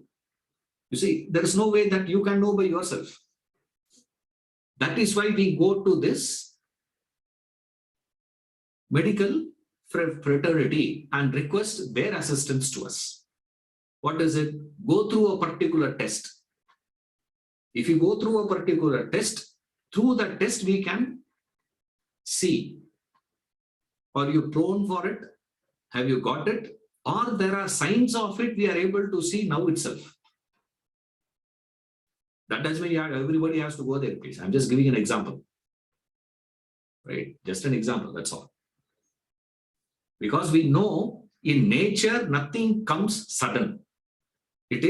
You see, there is no way that you can know by yourself. That is why we go to this medical fraternity and request their assistance to us. What is it? Go through a particular test. If you go through a particular test, through that test we can see. Are you prone for it? Have you got it? Or there are signs of it we are able to see now itself. That doesn't mean everybody has to go there, please. I'm just giving an example. Right? Just an example, that's all. Because we know in nature, nothing comes sudden. It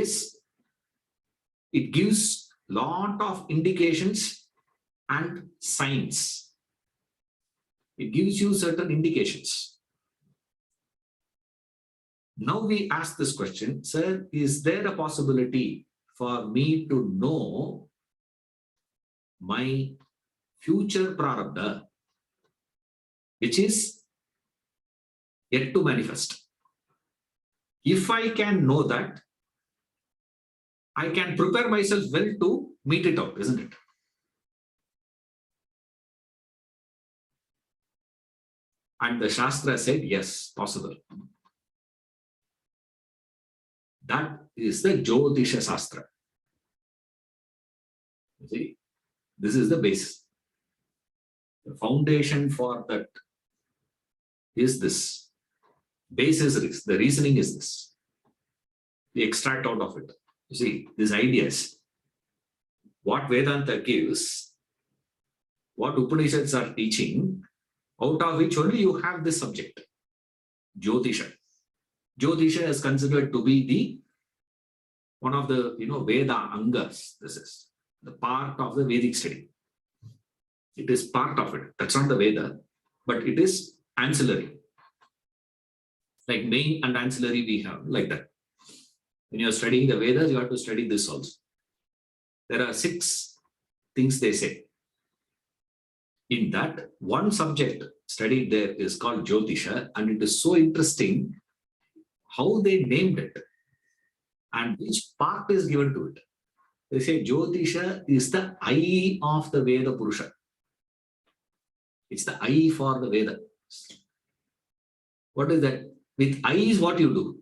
gives lot of indications and signs. It gives you certain indications. Now we ask this question, sir, is there a possibility for me to know my future prarabdha, which is yet to manifest? If I can know that, I can prepare myself well to meet it out, isn't it? And the Shastra said, yes, possible. That is the Jyotisha Shastra. You see, this is the base. The foundation for that is this. Base is this. The reasoning is this. We extract out of it. You see, these ideas, what Vedanta gives, what Upanishads are teaching, out of which only you have this subject, Jyotisha. Jyotisha is considered to be the one of the Veda Angas. This is the part of the Vedic study. It is part of it. That's not the Veda, but it is ancillary. Like main and ancillary we have like that. When you're studying the Vedas, you have to study this also. There are 6 things they say. In that, one subject studied there is called Jyotisha, and it is so interesting how they named it and which part is given to it. They say Jyotisha is the eye of the Veda Purusha. It's the eye for the Veda. What is that? With eyes, what you do?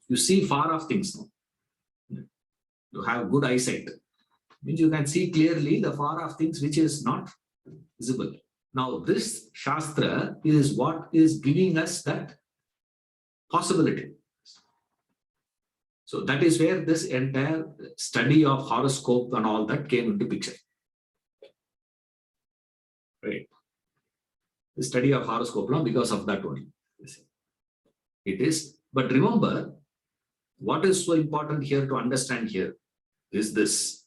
You see far off things now. You have good eyesight. Means you can see clearly the far off things which is not visible. Now this Shastra is what is giving us that possibility. So that is where this entire study of horoscope and all that came into picture. Right. The study of horoscope now because of that only. It is, but remember, what is so important here to understand here is this.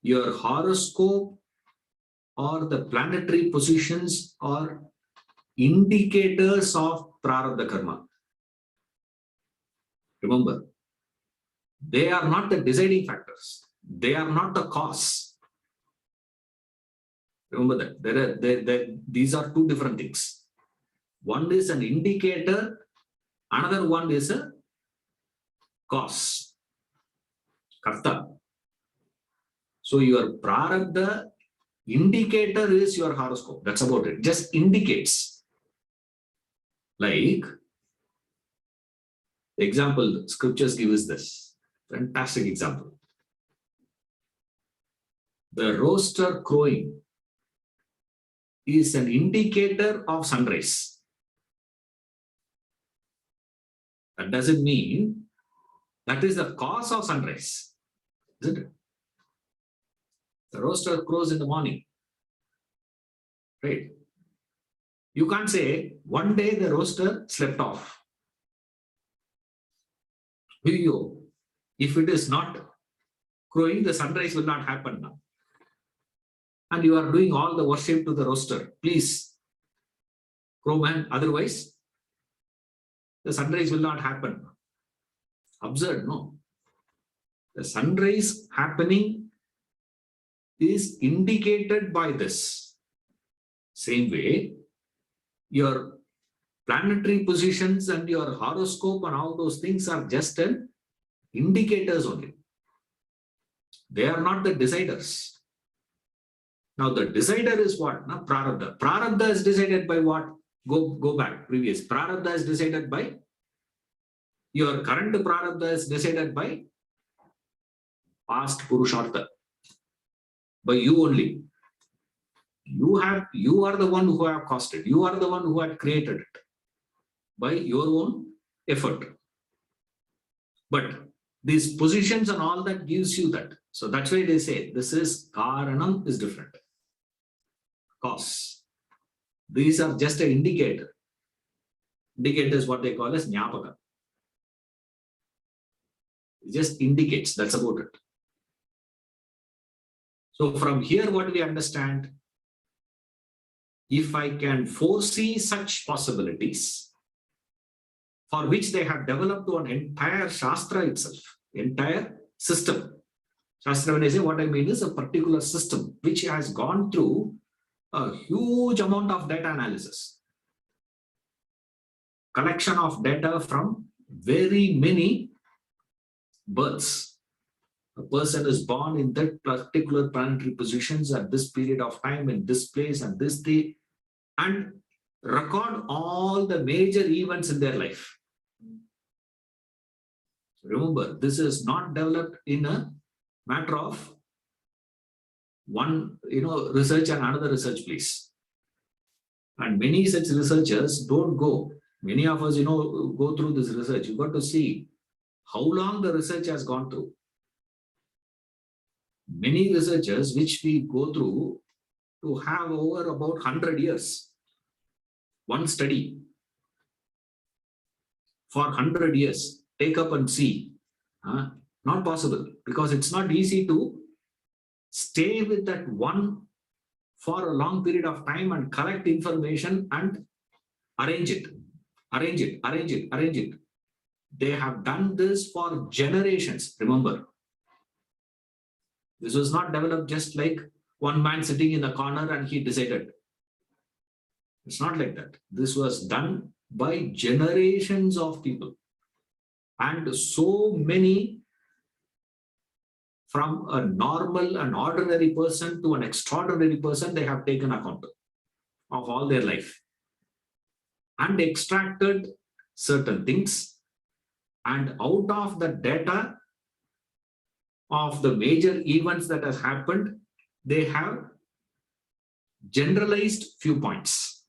Your horoscope or the planetary positions are indicators of Prarabdha karma. Remember, they are not the deciding factors. They are not the cause. Remember that these are two different things. One is an indicator, another one is a cause, karta. So your prarabdha indicator is your horoscope. That's about it. Just indicates. Like, the example scriptures give us this. Fantastic example. The rooster crowing is an indicator of sunrise. That doesn't mean that is the cause of sunrise, isn't it? The rooster crows in the morning, right? You can't say one day the rooster slept off. If it is not crowing, the sunrise will not happen now. And you are doing all the worship to the rooster. Please, crow man, otherwise the sunrise will not happen. Absurd, no? The sunrise happening is indicated by this. Same way, your planetary positions and your horoscope and all those things are just an indicators only. They are not the deciders. Now the decider is what? Now, Prarabdha. Prarabdha is decided by what? Go back, previous. Prarabdha is decided by, your current Prarabdha is decided by past Purushartha. By you only. You are the one who have caused it. You are the one who had created it by your own effort. But these positions and all that gives you that. So that's why they say this is karanam is different. Cause. These are just an indicator. Indicator is what they call as jnapaka. It just indicates, that's about it. So from here, what we understand, if I can foresee such possibilities, for which they have developed an entire Shastra itself, entire system. Shastra, when I say what I mean is a particular system which has gone through a huge amount of data analysis. Collection of data from very many births. A person is born in that particular planetary positions at this period of time, in this place and this day, and record all the major events in their life. Remember, this is not developed in a matter of one, research and another research, please. And many such researchers don't go. Many of us, go through this research. You got to see how long the research has gone through. Many researchers, which we go through, to have over about 100 years. One study for 100 years. Take up and see. Not possible, because it's not easy to stay with that one for a long period of time and collect information and arrange it. They have done this for generations. Remember, this was not developed just like one man sitting in a corner and he decided. It's not like that. This was done by generations of people. And so many, from a normal and ordinary person to an extraordinary person, they have taken account of all their life and extracted certain things. And out of the data of the major events that has happened, they have generalized few points.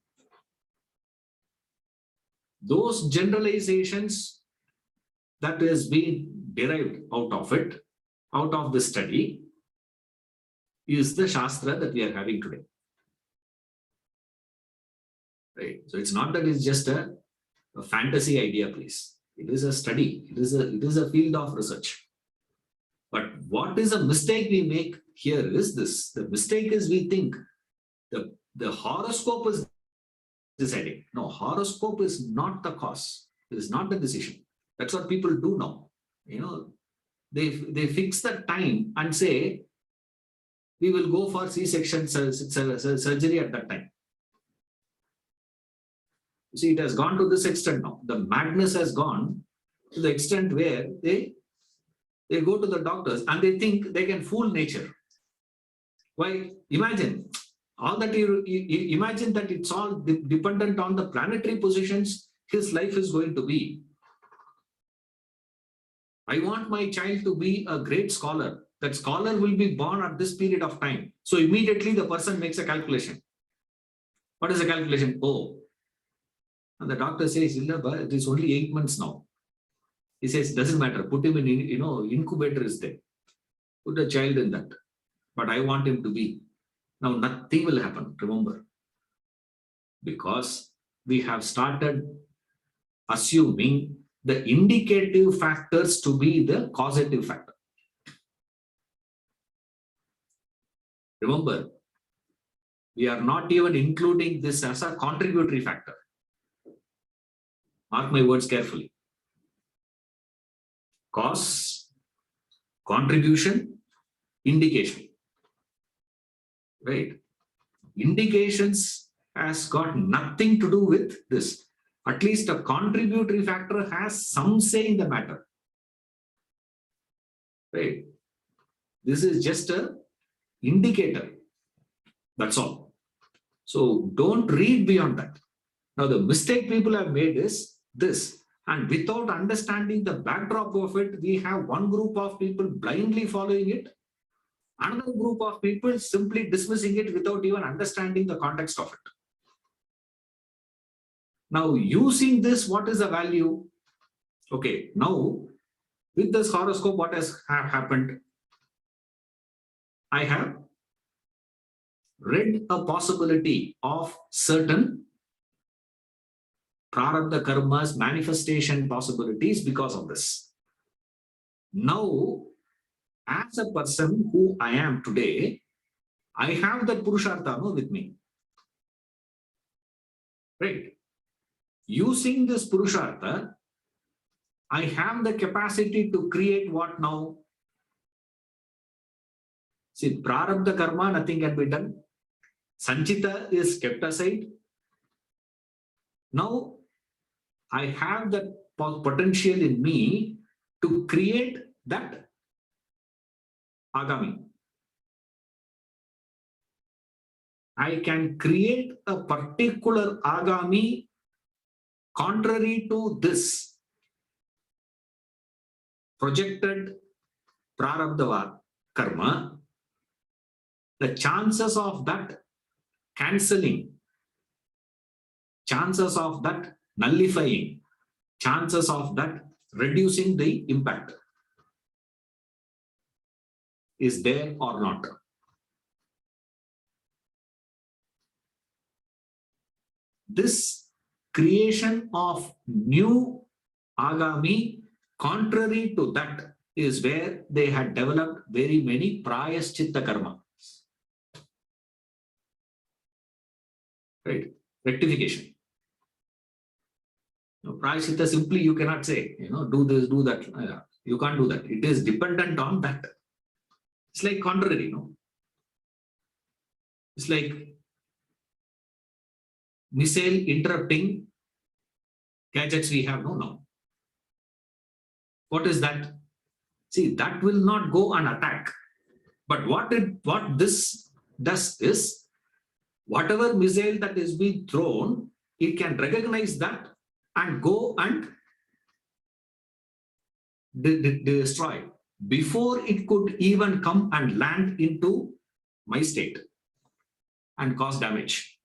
Those generalizations that is being derived out of it, out of the study, is the Shastra that we are having today. Right? So it's not that it's just a fantasy idea, please. It is a study. It is a field of research. But what is a mistake we make here is this. The mistake is we think the horoscope is deciding. No, horoscope is not the cause. It is not the decision. That's what people do now. They fix the time and say, we will go for C-section surgery at that time. See, it has gone to this extent now. The madness has gone to the extent where they go to the doctors and they think they can fool nature. Why? Imagine all that you imagine that it's all dependent on the planetary positions his life is going to be. I want my child to be a great scholar. That scholar will be born at this period of time. So immediately the person makes a calculation. What is the calculation? Oh. And the doctor says, it is only 8 months now. He says, doesn't matter. Put him in, incubator is there. Put a child in that. But I want him to be. Now nothing will happen, remember. Because we have started assuming the indicative factors to be the causative factor. Remember, we are not even including this as a contributory factor. Mark my words carefully. Cause, contribution, indication. Right? Indications has got nothing to do with this. At least a contributory factor has some say in the matter. Right? This is just an indicator. That's all. So don't read beyond that. Now the mistake people have made is this, and without understanding the backdrop of it, we have one group of people blindly following it, another group of people simply dismissing it without even understanding the context of it. Now, using this, what is the value? Okay, now with this horoscope, what has happened? I have read a possibility of certain Prarabdha karma's manifestation possibilities because of this. Now, as a person who I am today, I have that Purushartha with me. Right? Using this Purushartha, I have the capacity to create what now? See, Prarabdha karma, nothing can be done. Sanchita is kept aside. Now, I have that potential in me to create that agaami. I can create a particular agami contrary to this projected Prarabdha karma. The chances of that cancelling, chances of that nullifying, chances of that reducing the impact is there or not. This creation of new agami contrary to that is where they had developed very many prayaschitta karma. Right? Rectification. Prayaschitta simply you cannot say, do this, do that. You can't do that. It is dependent on that. It's like contrary, It's like missile interrupting gadgets we have now. What is that? See, that will not go and attack. But what this does is, whatever missile that is being thrown, it can recognize that and go and destroy before it could even come and land into my state and cause damage.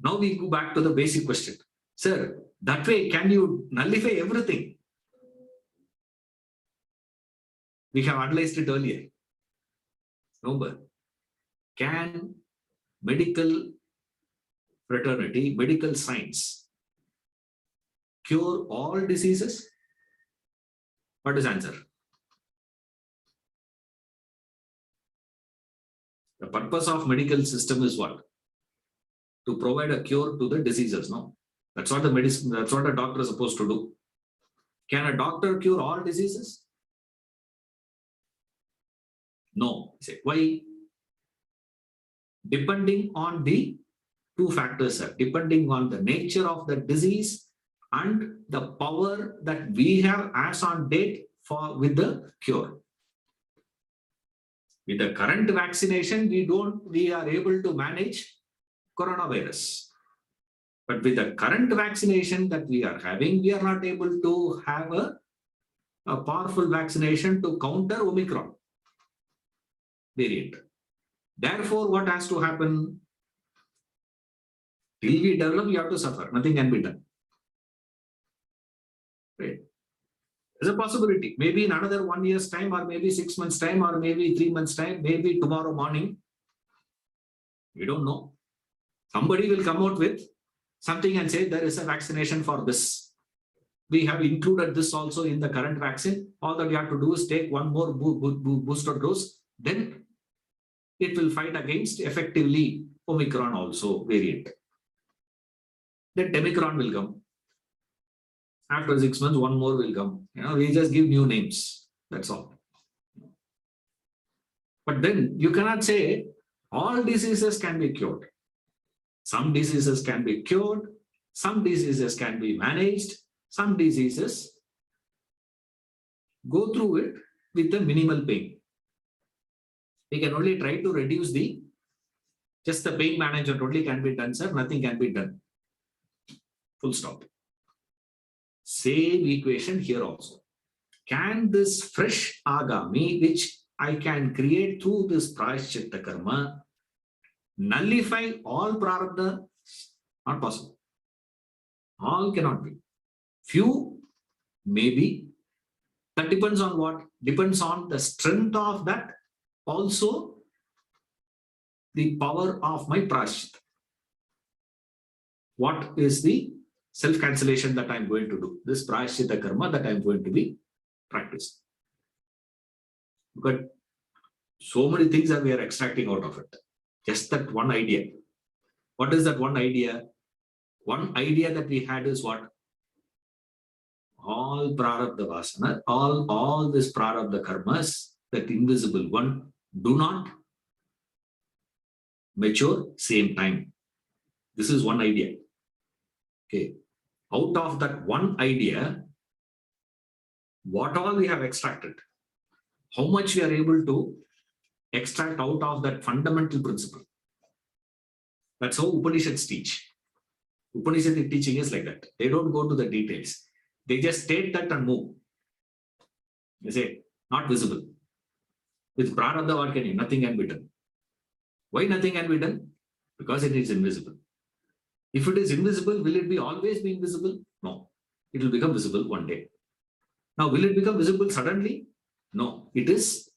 Now we go back to the basic question. Sir, that way can you nullify everything? We have analyzed it earlier. Remember, can medical fraternity, medical science cure all diseases? What is the answer? The purpose of medical system is what? To provide a cure to the diseases, no? That's what the medicine, that's what a doctor is supposed to do. Can a doctor cure all diseases? No. Say, why? Depending on the two factors, sir. Depending on the nature of the disease and the power that we have as on date with the cure. With the current vaccination, we are able to manage coronavirus. But with the current vaccination that we are having, we are not able to have a powerful vaccination to counter Omicron variant. Therefore, what has to happen? Till we develop, you have to suffer. Nothing can be done. Right? There's a possibility. Maybe in another 1 year's time, or maybe 6 months' time, or maybe 3 months' time, maybe tomorrow morning. We don't know. Somebody will come out with something and say there is a vaccination for this. We have included this also in the current vaccine. All that you have to do is take one more booster dose. Then it will fight against effectively Omicron also variant. Then Demicron will come. After 6 months, one more will come. We just give new names. That's all. But then you cannot say all diseases can be cured. Some diseases can be cured. Some diseases can be managed. Some diseases go through it with a minimal pain. We can only try to reduce just the pain management only can be done, sir. Nothing can be done. Full stop. Same equation here also. Can this fresh agami, which I can create through this prashchitta karma, nullify all prarabdha? Not possible. All cannot be. Few, maybe. That depends on what? Depends on the strength of that. Also, the power of my prashchitta. What is the self-cancellation that I'm going to do? This prashchitta karma that I'm going to be practicing. But so many things that we are extracting out of it. Just that one idea. What is that one idea? One idea that we had is what? All prarabdha vasana, all this prarabdha karmas, that invisible one, do not mature same time. This is one idea. Okay. Out of that one idea, what all we have extracted, how much we are able to extract out of that fundamental principle. That's how Upanishads teach. Upanishadic teaching is like that. They don't go to the details. They just state that and move. They say, not visible. With Prarabdha, what can you? Nothing can be done. Why nothing can be done? Because it is invisible. If it is invisible, will it always be invisible? No. It will become visible one day. Now, will it become visible suddenly? No. It is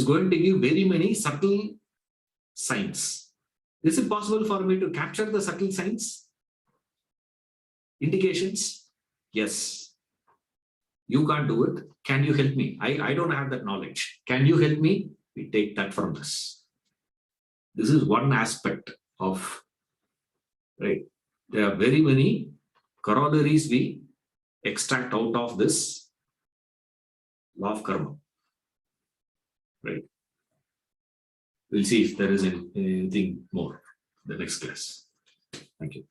going to give very many subtle signs. Is it possible for me to capture the subtle signs? Indications? Yes. You can't do it. Can you help me? I don't have that knowledge. Can you help me? We take that from this. This is one aspect of, right? There are very many corollaries we extract out of this law of karma. Right? We'll see if there is anything more in the next class. Thank you.